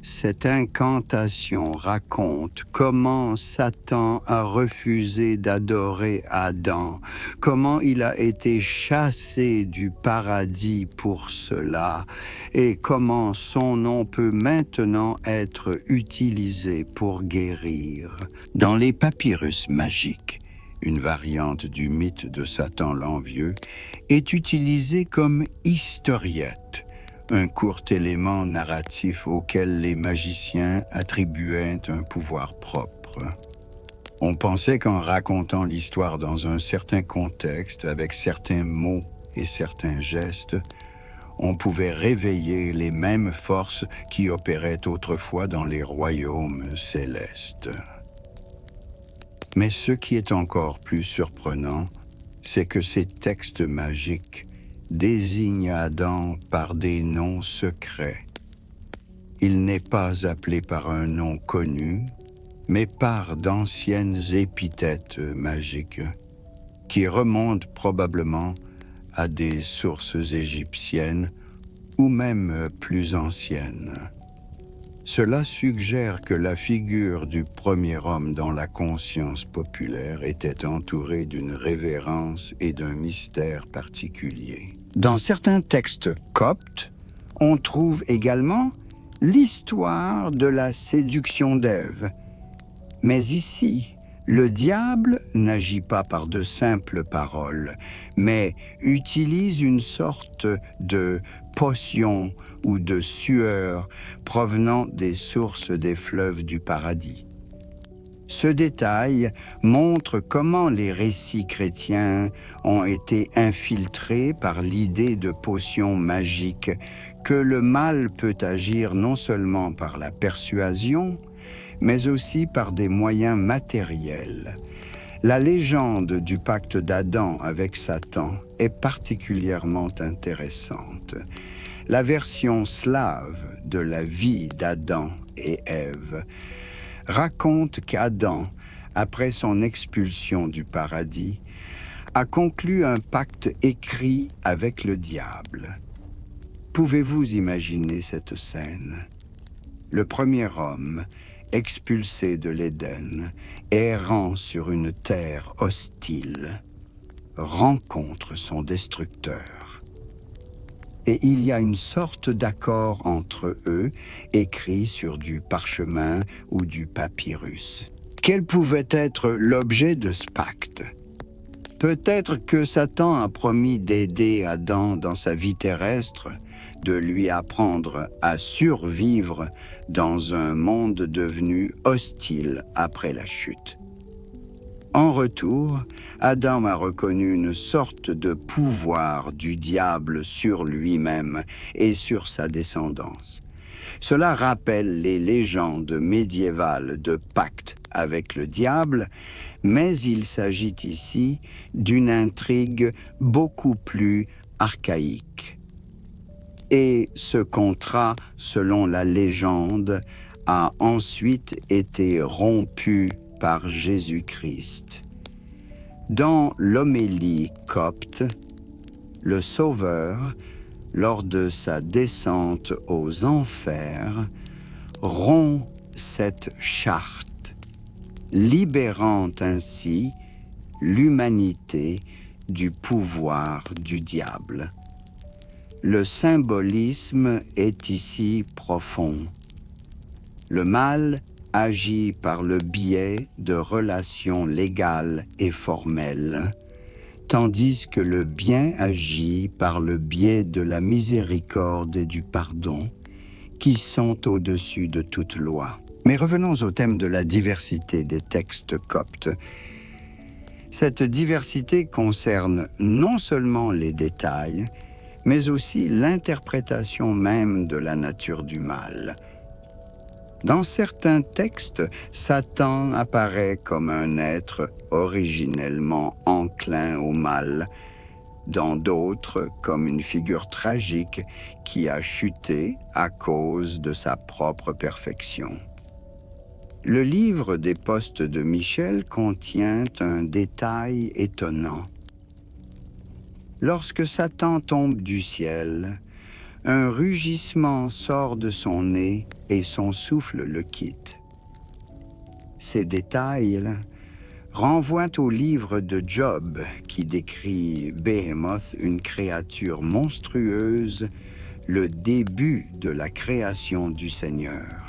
Cette incantation raconte comment Satan a refusé d'adorer Adam, comment il a été chassé du paradis pour cela, et comment son nom peut maintenant être utilisé pour guérir. Dans les papyrus magiques, une variante du mythe de Satan l'envieux est utilisée comme historiette, un court élément narratif auquel les magiciens attribuaient un pouvoir propre. On pensait qu'en racontant l'histoire dans un certain contexte, avec certains mots et certains gestes, on pouvait réveiller les mêmes forces qui opéraient autrefois dans les royaumes célestes. Mais ce qui est encore plus surprenant, c'est que ces textes magiques désigne Adam par des noms secrets. Il n'est pas appelé par un nom connu, mais par d'anciennes épithètes magiques, qui remontent probablement à des sources égyptiennes ou même plus anciennes. Cela suggère que la figure du premier homme dans la conscience populaire était entourée d'une révérence et d'un mystère particulier. Dans certains textes coptes, on trouve également l'histoire de la séduction d'Ève. Mais ici, Le diable n'agit pas par de simples paroles, mais utilise une sorte de potion ou de sueur provenant des sources des fleuves du paradis. Ce détail montre comment les récits chrétiens ont été infiltrés par l'idée de potion magique, que le mal peut agir non seulement par la persuasion, mais aussi par des moyens matériels. La légende du pacte d'Adam avec Satan est particulièrement intéressante. La version slave de la vie d'Adam et Ève raconte qu'Adam, après son expulsion du paradis, a conclu un pacte écrit avec le diable. Pouvez-vous imaginer cette scène? Le premier homme, expulsé de l'Éden, errant sur une terre hostile, rencontre son destructeur. Et il y a une sorte d'accord entre eux, écrit sur du parchemin ou du papyrus. Quel pouvait être l'objet de ce pacte? Peut-être que Satan a promis d'aider Adam dans sa vie terrestre, de lui apprendre à survivre dans un monde devenu hostile après la chute. En retour, Adam a reconnu une sorte de pouvoir du diable sur lui-même et sur sa descendance. Cela rappelle les légendes médiévales de pacte avec le diable, mais il s'agit ici d'une intrigue beaucoup plus archaïque. Et ce contrat, selon la légende, a ensuite été rompu par Jésus-Christ. Dans l'homélie copte, le Sauveur, lors de sa descente aux enfers, rompt cette charte, libérant ainsi l'humanité du pouvoir du diable. Le symbolisme est ici profond. Le mal agit par le biais de relations légales et formelles, tandis que le bien agit par le biais de la miséricorde et du pardon, qui sont au-dessus de toute loi. Mais revenons au thème de la diversité des textes coptes. Cette diversité concerne non seulement les détails, mais aussi l'interprétation même de la nature du mal. Dans certains textes, Satan apparaît comme un être originellement enclin au mal, dans d'autres comme une figure tragique qui a chuté à cause de sa propre perfection. Le livre des Postes de Michel contient un détail étonnant. Lorsque Satan tombe du ciel, un rugissement sort de son nez et son souffle le quitte. Ces détails renvoient au livre de Job qui décrit Behemoth, une créature monstrueuse, le début de la création du Seigneur.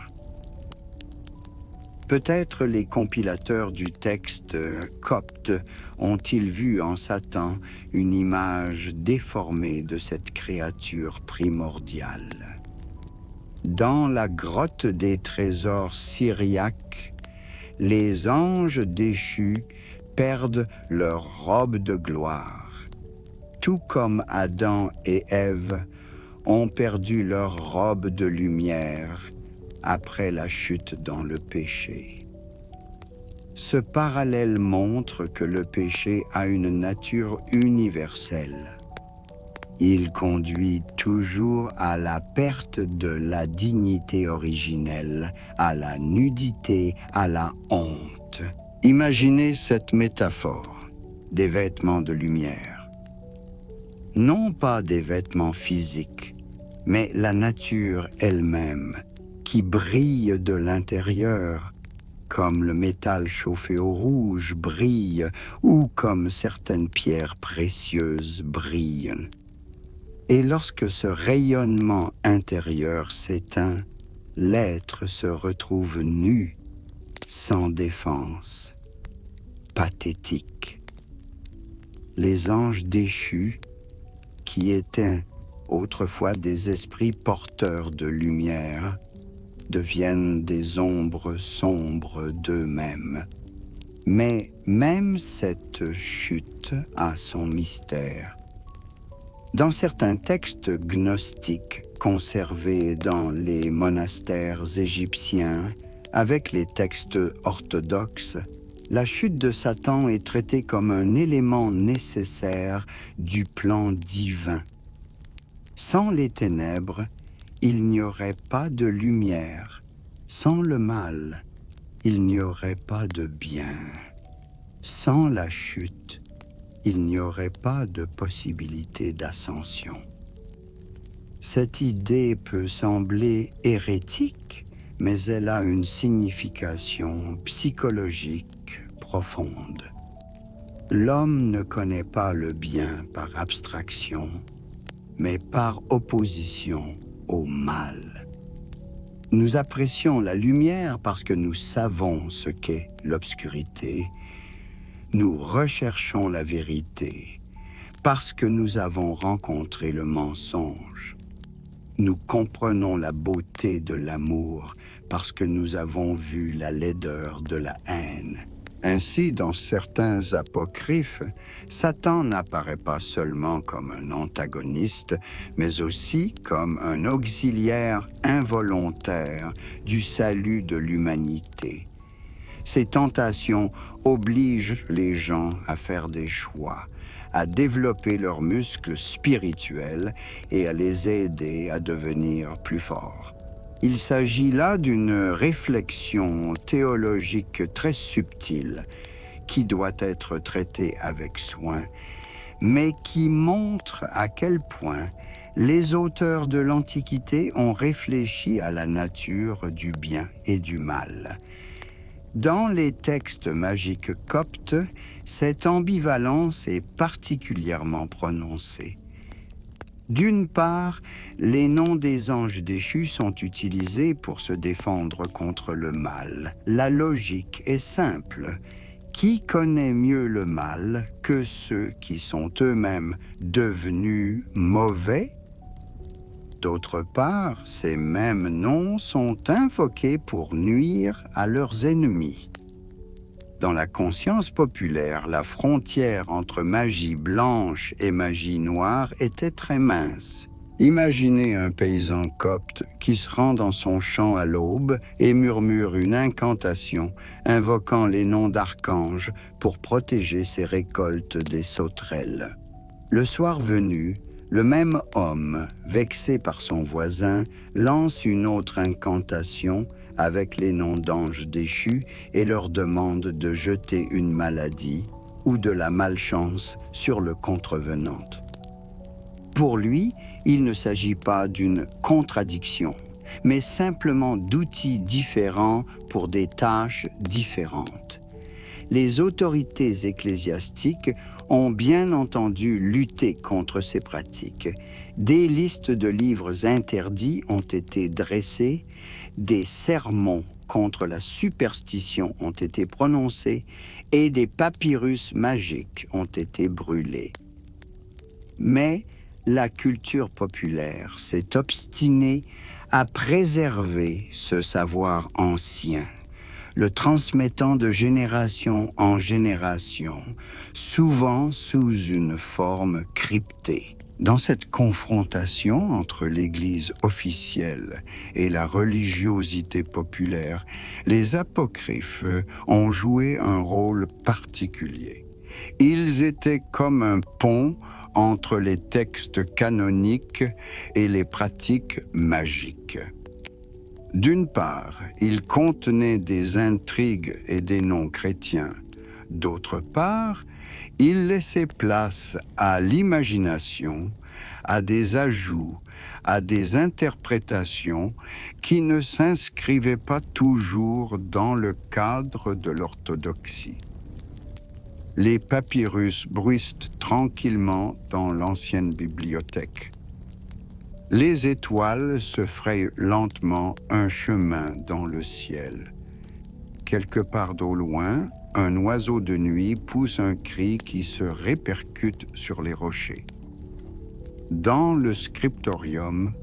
Peut-être les compilateurs du texte copte ont-ils vu en Satan une image déformée de cette créature primordiale. Dans la grotte des trésors syriaques, les anges déchus perdent leur robe de gloire, tout comme Adam et Ève ont perdu leur robe de lumière après la chute dans le péché. Ce parallèle montre que le péché a une nature universelle. Il conduit toujours à la perte de la dignité originelle, à la nudité, à la honte. Imaginez cette métaphore, des vêtements de lumière. Non pas des vêtements physiques, mais la nature elle-même, qui brille de l'intérieur, comme le métal chauffé au rouge brille, ou comme certaines pierres précieuses brillent. Et lorsque ce rayonnement intérieur s'éteint, l'être se retrouve nu, sans défense. pathétique. Les anges déchus, qui étaient autrefois des esprits porteurs de lumière, deviennent des ombres sombres d'eux-mêmes. Mais même cette chute a son mystère. Dans certains textes gnostiques conservés dans les monastères égyptiens, avec les textes orthodoxes, la chute de Satan est traitée comme un élément nécessaire du plan divin. Sans les ténèbres, il n'y aurait pas de lumière. Sans le mal, il n'y aurait pas de bien. Sans la chute, il n'y aurait pas de possibilité d'ascension. Cette idée peut sembler hérétique, mais elle a une signification psychologique profonde. L'homme ne connaît pas le bien par abstraction, mais par opposition au mal. Nous apprécions la lumière parce que nous savons ce qu'est l'obscurité. Nous recherchons la vérité parce que nous avons rencontré le mensonge. Nous comprenons la beauté de l'amour parce que nous avons vu la laideur de la haine. Ainsi, dans certains apocryphes, Satan n'apparaît pas seulement comme un antagoniste, mais aussi comme un auxiliaire involontaire du salut de l'humanité. Ces tentations obligent les gens à faire des choix, à développer leurs muscles spirituels et à les aider à devenir plus forts. Il s'agit là d'une réflexion théologique très subtile qui doit être traitée avec soin, mais qui montre à quel point les auteurs de l'Antiquité ont réfléchi à la nature du bien et du mal. Dans les textes magiques coptes, cette ambivalence est particulièrement prononcée. D'une part, les noms des anges déchus sont utilisés pour se défendre contre le mal. La logique est simple. Qui connaît mieux le mal que ceux qui sont eux-mêmes devenus mauvais ? D'autre part, ces mêmes noms sont invoqués pour nuire à leurs ennemis. Dans la conscience populaire, la frontière entre magie blanche et magie noire était très mince. Imaginez un paysan copte qui se rend dans son champ à l'aube et murmure une incantation invoquant les noms d'archanges pour protéger ses récoltes des sauterelles. Le soir venu, le même homme, vexé par son voisin, lance une autre incantation avec les noms d'anges déchus et leur demande de jeter une maladie ou de la malchance sur le contrevenant. Pour lui, il ne s'agit pas d'une contradiction, mais simplement d'outils différents pour des tâches différentes. Les autorités ecclésiastiques ont bien entendu lutté contre ces pratiques. Des listes de livres interdits ont été dressées, des sermons contre la superstition ont été prononcés et des papyrus magiques ont été brûlés. Mais la culture populaire s'est obstinée à préserver ce savoir ancien, le transmettant de génération en génération, souvent sous une forme cryptée. Dans cette confrontation entre l'Église officielle et la religiosité populaire, les apocryphes ont joué un rôle particulier. Ils étaient comme un pont entre les textes canoniques et les pratiques magiques. D'une part, ils contenaient des intrigues et des noms chrétiens. D'autre part, ils laissaient place à l'imagination, à des ajouts, à des interprétations qui ne s'inscrivaient pas toujours dans le cadre de l'orthodoxie. Les papyrus bruissent tranquillement dans l'ancienne bibliothèque. Les étoiles se frayent lentement un chemin dans le ciel. Quelque part au loin, un oiseau de nuit pousse un cri qui se répercute sur les rochers. Dans le scriptorium,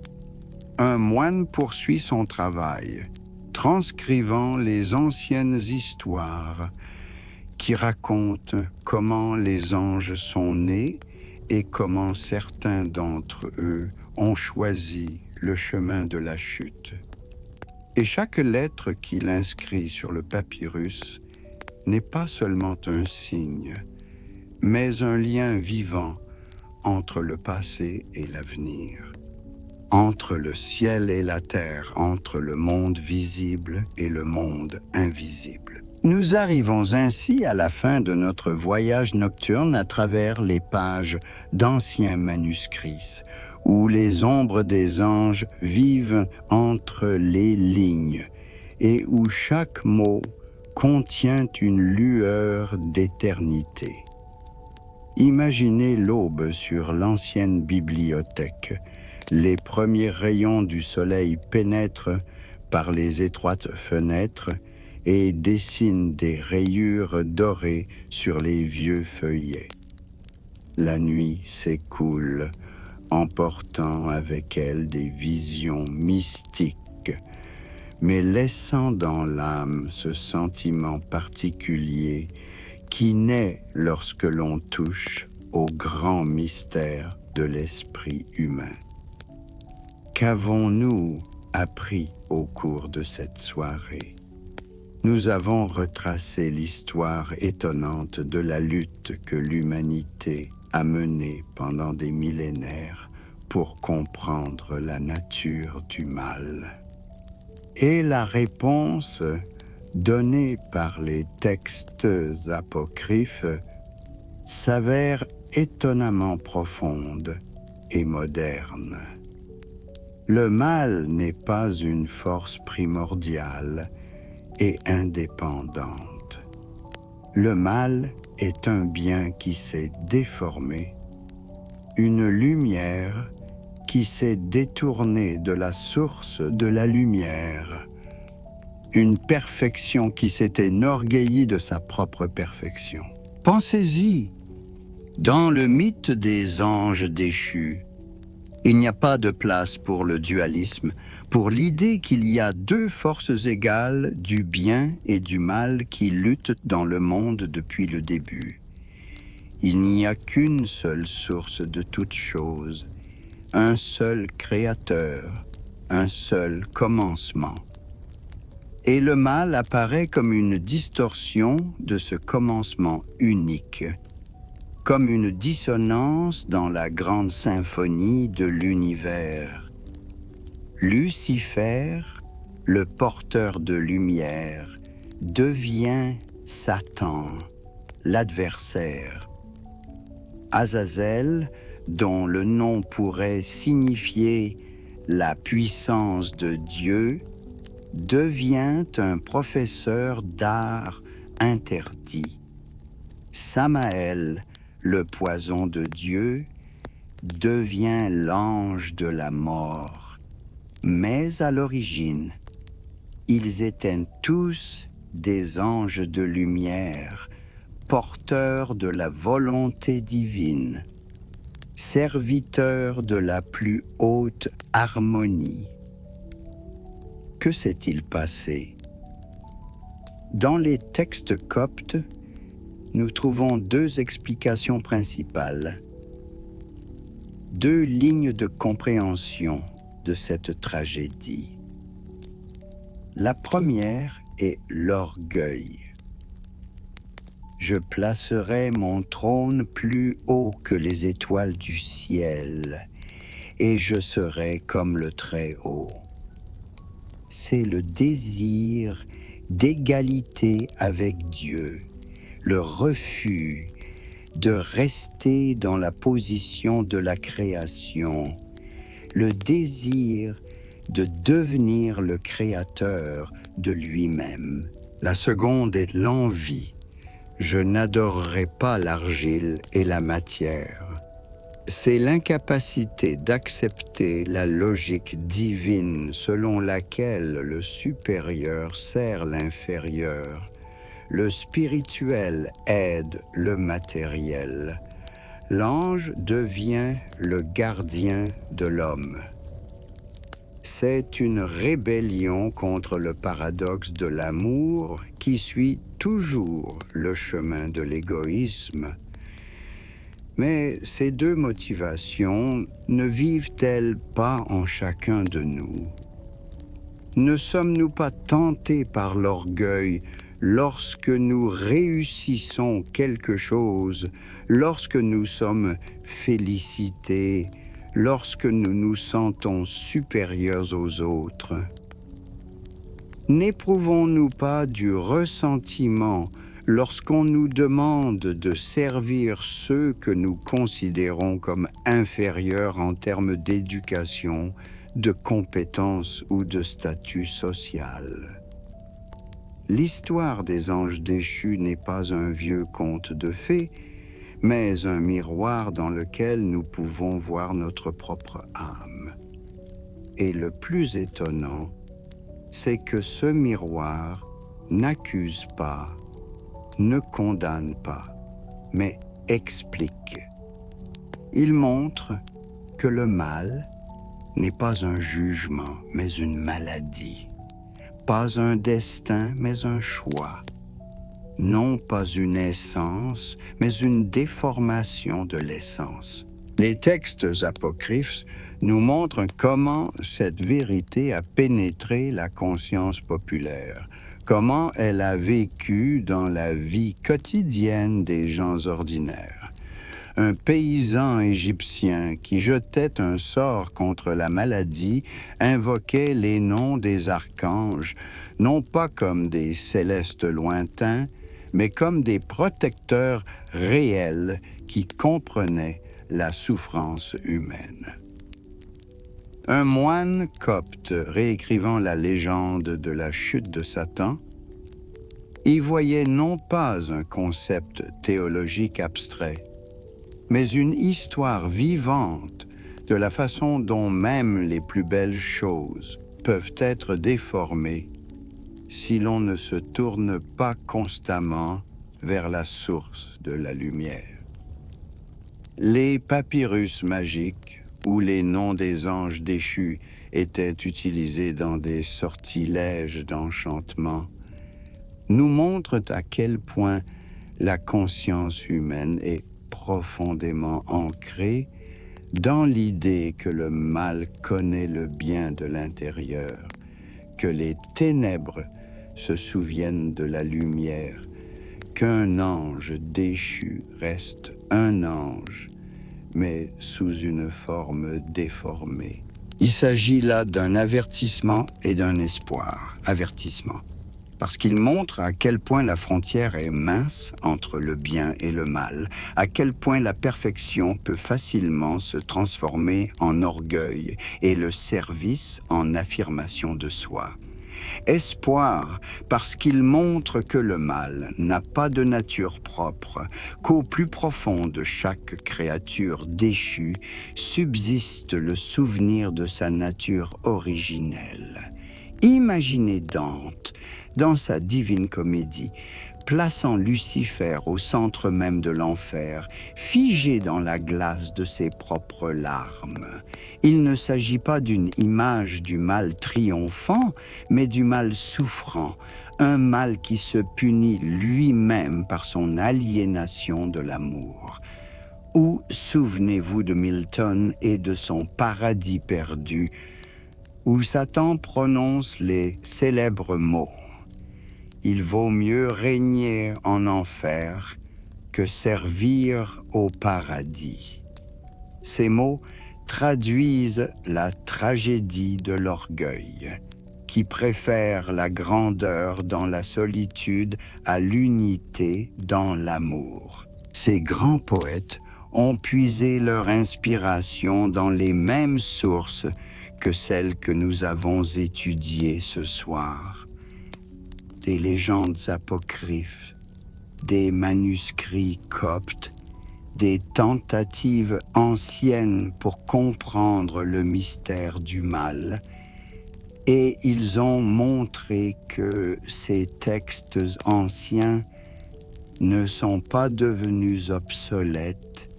un moine poursuit son travail, transcrivant les anciennes histoires qui racontent comment les anges sont nés et comment certains d'entre eux ont choisi le chemin de la chute. Et chaque lettre qu'il inscrit sur le papyrus n'est pas seulement un signe, mais un lien vivant entre le passé et l'avenir, entre le ciel et la terre, entre le monde visible et le monde invisible. Nous arrivons ainsi à la fin de notre voyage nocturne à travers les pages d'anciens manuscrits, où les ombres des anges vivent entre les lignes et où chaque mot contient une lueur d'éternité. Imaginez l'aube sur l'ancienne bibliothèque. Les premiers rayons du soleil pénètrent par les étroites fenêtres et dessinent des rayures dorées sur les vieux feuillets. La nuit s'écoule, emportant avec elle des visions mystiques, mais laissant dans l'âme ce sentiment particulier qui naît lorsque l'on touche au grand mystère de l'esprit humain. Qu'avons-nous appris au cours de cette soirée? Nous avons retracé l'histoire étonnante de la lutte que l'humanité a menée pendant des millénaires pour comprendre la nature du mal. Et la réponse donnée par les textes apocryphes s'avère étonnamment profonde et moderne. Le mal n'est pas une force primordiale et indépendante. Le mal est un bien qui s'est déformé, une lumière qui s'est détournée de la source de la lumière, une perfection qui s'est enorgueillie de sa propre perfection. Pensez-y, dans le mythe des anges déchus, il n'y a pas de place pour le dualisme, pour l'idée qu'il y a deux forces égales du bien et du mal qui luttent dans le monde depuis le début. Il n'y a qu'une seule source de toutes choses, un seul créateur, un seul commencement. Et le mal apparaît comme une distorsion de ce commencement unique, comme une dissonance dans la grande symphonie de l'univers. Lucifer, le porteur de lumière, devient Satan, l'adversaire. Azazel, dont le nom pourrait signifier la puissance de Dieu, devient un professeur d'art interdit. Samaël, le poison de Dieu, devient l'ange de la mort. Mais à l'origine, ils étaient tous des anges de lumière, porteurs de la volonté divine, serviteurs de la plus haute harmonie. Que s'est-il passé? Dans les textes coptes, nous trouvons deux explications principales, deux lignes de compréhension de cette tragédie. La première est l'orgueil. Je placerai mon trône plus haut que les étoiles du ciel, et je serai comme le Très-Haut. C'est le désir d'égalité avec Dieu, le refus de rester dans la position de la création, le désir de devenir le créateur de lui-même. La seconde est l'envie. Je n'adorerai pas l'argile et la matière. C'est l'incapacité d'accepter la logique divine selon laquelle le supérieur sert l'inférieur, le spirituel aide le matériel. L'ange devient le gardien de l'homme. C'est une rébellion contre le paradoxe de l'amour qui suit toujours le chemin de l'égoïsme. Mais ces deux motivations ne vivent-elles pas en chacun de nous? Ne sommes-nous pas tentés par l'orgueil lorsque nous réussissons quelque chose, lorsque nous sommes félicités, lorsque nous nous sentons supérieurs aux autres? N'éprouvons-nous pas du ressentiment lorsqu'on nous demande de servir ceux que nous considérons comme inférieurs en termes d'éducation, de compétences ou de statut social? L'histoire des anges déchus n'est pas un vieux conte de fées, mais un miroir dans lequel nous pouvons voir notre propre âme. Et le plus étonnant, c'est que ce miroir n'accuse pas, ne condamne pas, mais explique. Il montre que le mal n'est pas un jugement, mais une maladie. Pas un destin, mais un choix. Non pas une essence, mais une déformation de l'essence. Les textes apocryphes nous montrent comment cette vérité a pénétré la conscience populaire, comment elle a vécu dans la vie quotidienne des gens ordinaires. Un paysan égyptien qui jetait un sort contre la maladie invoquait les noms des archanges, non pas comme des célestes lointains, mais comme des protecteurs réels qui comprenaient la souffrance humaine. Un moine copte réécrivant la légende de la chute de Satan y voyait non pas un concept théologique abstrait, mais une histoire vivante de la façon dont même les plus belles choses peuvent être déformées si l'on ne se tourne pas constamment vers la source de la lumière. Les papyrus magiques, où les noms des anges déchus étaient utilisés dans des sortilèges d'enchantement, nous montrent à quel point la conscience humaine est profondément ancrée dans l'idée que le mal connaît le bien de l'intérieur, que les ténèbres se souviennent de la lumière, qu'un ange déchu reste un ange, mais sous une forme déformée. Il s'agit là d'un avertissement et d'un espoir. Avertissement, parce qu'il montre à quel point la frontière est mince entre le bien et le mal, à quel point la perfection peut facilement se transformer en orgueil et le service en affirmation de soi. Espoir, parce qu'il montre que le mal n'a pas de nature propre, qu'au plus profond de chaque créature déchue subsiste le souvenir de sa nature originelle. Imaginez Dante, dans sa Divine Comédie, plaçant Lucifer au centre même de l'enfer, figé dans la glace de ses propres larmes. Il ne s'agit pas d'une image du mal triomphant, mais du mal souffrant, un mal qui se punit lui-même par son aliénation de l'amour. Ou souvenez-vous de Milton et de son paradis perdu, où Satan prononce les célèbres mots. Il vaut mieux régner en enfer que servir au paradis. Ces mots traduisent la tragédie de l'orgueil, qui préfère la grandeur dans la solitude à l'unité dans l'amour. Ces grands poètes ont puisé leur inspiration dans les mêmes sources que celles que nous avons étudiées ce soir. Des légendes apocryphes, des manuscrits coptes, des tentatives anciennes pour comprendre le mystère du mal, Et ils ont montré que ces textes anciens ne sont pas devenus obsolètes,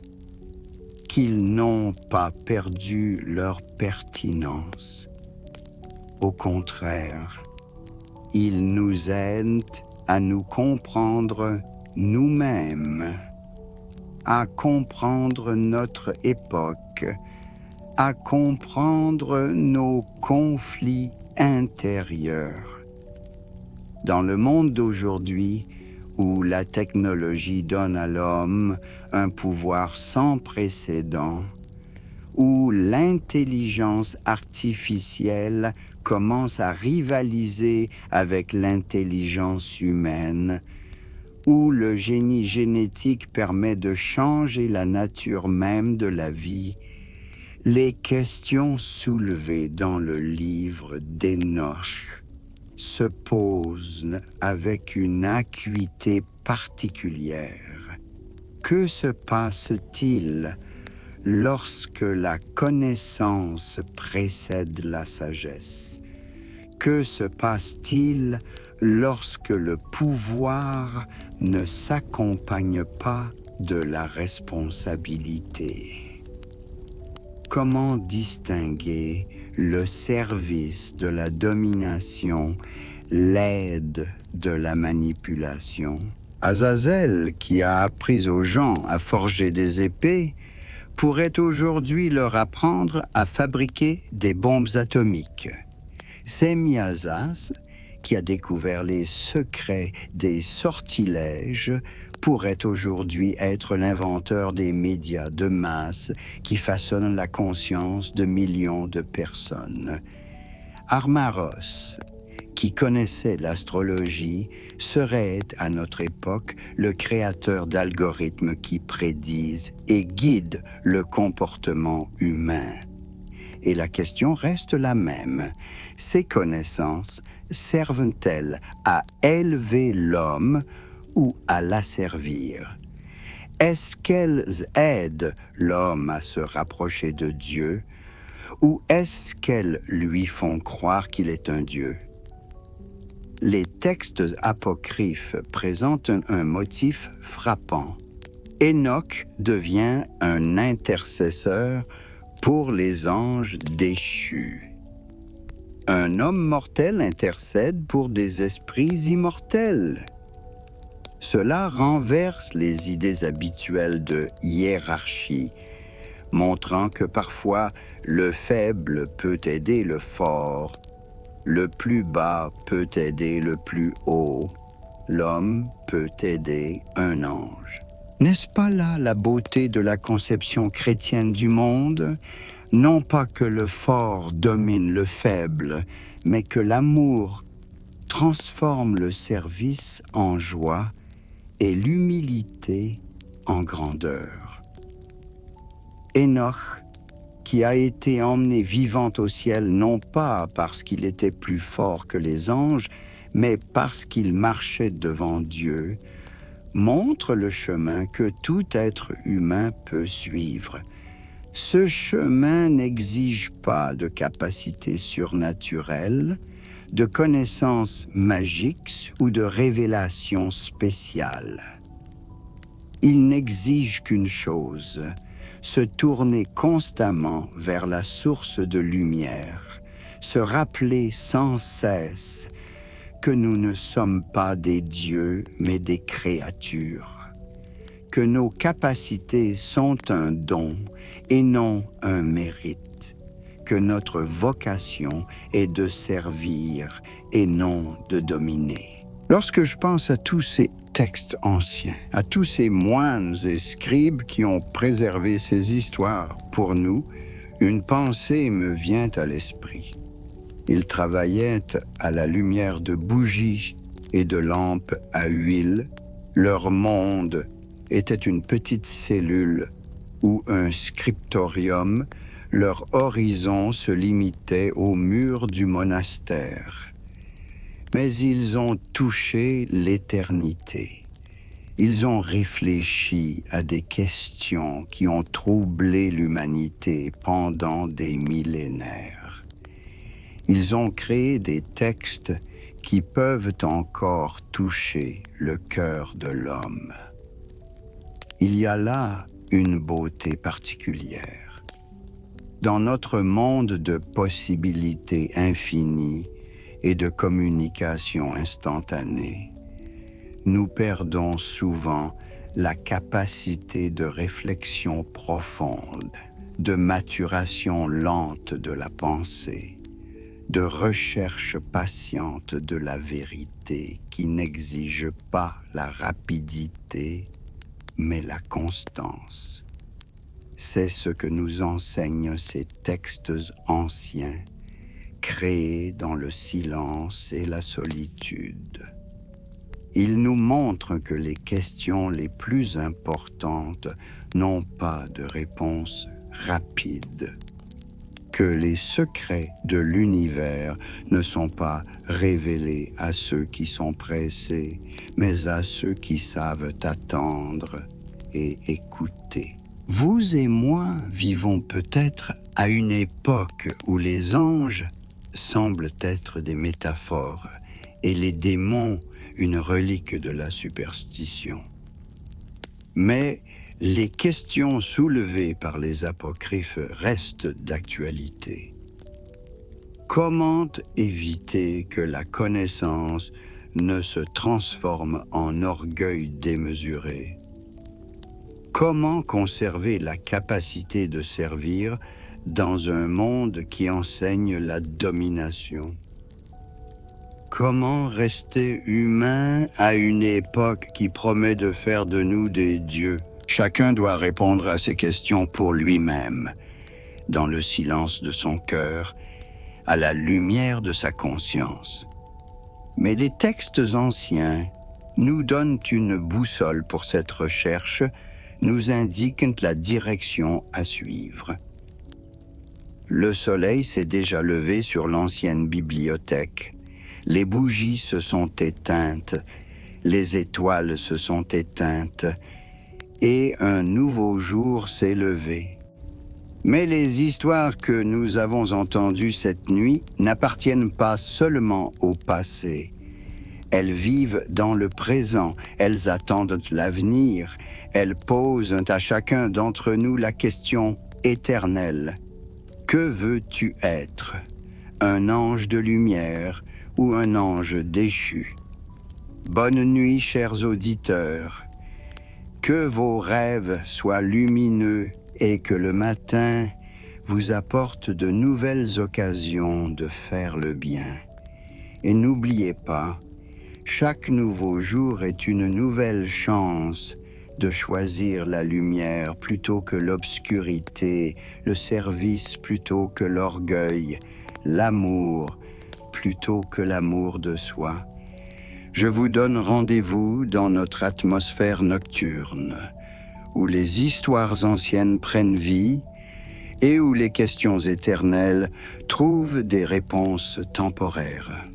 qu'ils n'ont pas perdu leur pertinence. Au contraire, ils nous aident à nous comprendre nous-mêmes, à comprendre notre époque, à comprendre nos conflits intérieurs. Dans le monde d'aujourd'hui, où la technologie donne à l'homme un pouvoir sans précédent, où l'intelligence artificielle commence à rivaliser avec l'intelligence humaine, où le génie génétique permet de changer la nature même de la vie, les questions soulevées dans le livre d'Enoch se posent avec une acuité particulière. Que se passe-t-il lorsque la connaissance précède la sagesse? Que se passe-t-il lorsque le pouvoir ne s'accompagne pas de la responsabilité? Comment distinguer le service de la domination, l'aide de la manipulation? Azazel, qui a appris aux gens à forger des épées, pourrait aujourd'hui leur apprendre à fabriquer des bombes atomiques. Semyaza, qui a découvert les secrets des sortilèges, pourrait aujourd'hui être l'inventeur des médias de masse qui façonnent la conscience de millions de personnes. Armaros, qui connaissait l'astrologie, serait à notre époque le créateur d'algorithmes qui prédisent et guident le comportement humain. Et la question reste la même. Ces connaissances servent-elles à élever l'homme ou à l'asservir? Est-ce qu'elles aident l'homme à se rapprocher de Dieu ou est-ce qu'elles lui font croire qu'il est un Dieu? Les textes apocryphes présentent un motif frappant. Enoch devient un intercesseur pour les anges déchus. Un homme mortel intercède pour des esprits immortels. Cela renverse les idées habituelles de hiérarchie, montrant que parfois le faible peut aider le fort, le plus bas peut aider le plus haut, l'homme peut aider un ange. N'est-ce pas là la beauté de la conception chrétienne du monde? Non pas que le fort domine le faible, mais que l'amour transforme le service en joie et l'humilité en grandeur. Enoch, qui a été emmené vivant au ciel non pas parce qu'il était plus fort que les anges, mais parce qu'il marchait devant Dieu, montre le chemin que tout être humain peut suivre. Ce chemin n'exige pas de capacités surnaturelles, de connaissances magiques ou de révélations spéciales. Il n'exige qu'une chose, se tourner constamment vers la source de lumière, se rappeler sans cesse que nous ne sommes pas des dieux, mais des créatures, que nos capacités sont un don et non un mérite, que notre vocation est de servir et non de dominer. Lorsque je pense à tous ces textes anciens, à tous ces moines et scribes qui ont préservé ces histoires pour nous, une pensée me vient à l'esprit. Ils travaillaient à la lumière de bougies et de lampes à huile. Leur monde était une petite cellule ou un scriptorium. Leur horizon se limitait aux murs du monastère. Mais ils ont touché l'éternité. Ils ont réfléchi à des questions qui ont troublé l'humanité pendant des millénaires. Ils ont créé des textes qui peuvent encore toucher le cœur de l'homme. Il y a là une beauté particulière. Dans notre monde de possibilités infinies et de communication instantanée, nous perdons souvent la capacité de réflexion profonde, de maturation lente de la pensée, de recherche patiente de la vérité qui n'exige pas la rapidité, mais la constance. C'est ce que nous enseignent ces textes anciens, créés dans le silence et la solitude. Ils nous montrent que les questions les plus importantes n'ont pas de réponse rapide, que les secrets de l'univers ne sont pas révélés à ceux qui sont pressés, mais à ceux qui savent attendre et écouter. Vous et moi vivons peut-être à une époque où les anges semblent être des métaphores et les démons une relique de la superstition. Mais les questions soulevées par les apocryphes restent d'actualité. Comment éviter que la connaissance ne se transforme en orgueil démesuré? Comment conserver la capacité de servir dans un monde qui enseigne la domination? Comment rester humain à une époque qui promet de faire de nous des dieux? Chacun doit répondre à ces questions pour lui-même, dans le silence de son cœur, à la lumière de sa conscience. Mais les textes anciens nous donnent une boussole pour cette recherche, nous indiquent la direction à suivre. Le soleil s'est déjà levé sur l'ancienne bibliothèque. Les bougies se sont éteintes, les étoiles se sont éteintes, et un nouveau jour s'est levé. Mais les histoires que nous avons entendues cette nuit n'appartiennent pas seulement au passé. Elles vivent dans le présent, elles attendent l'avenir, elles posent à chacun d'entre nous la question éternelle. Que veux-tu être? Un ange de lumière ou un ange déchu? Bonne nuit, chers auditeurs. Que vos rêves soient lumineux et que le matin vous apporte de nouvelles occasions de faire le bien. Et n'oubliez pas, chaque nouveau jour est une nouvelle chance de choisir la lumière plutôt que l'obscurité, le service plutôt que l'orgueil, l'amour plutôt que l'amour de soi. Je vous donne rendez-vous dans notre atmosphère nocturne, où les histoires anciennes prennent vie et où les questions éternelles trouvent des réponses temporaires.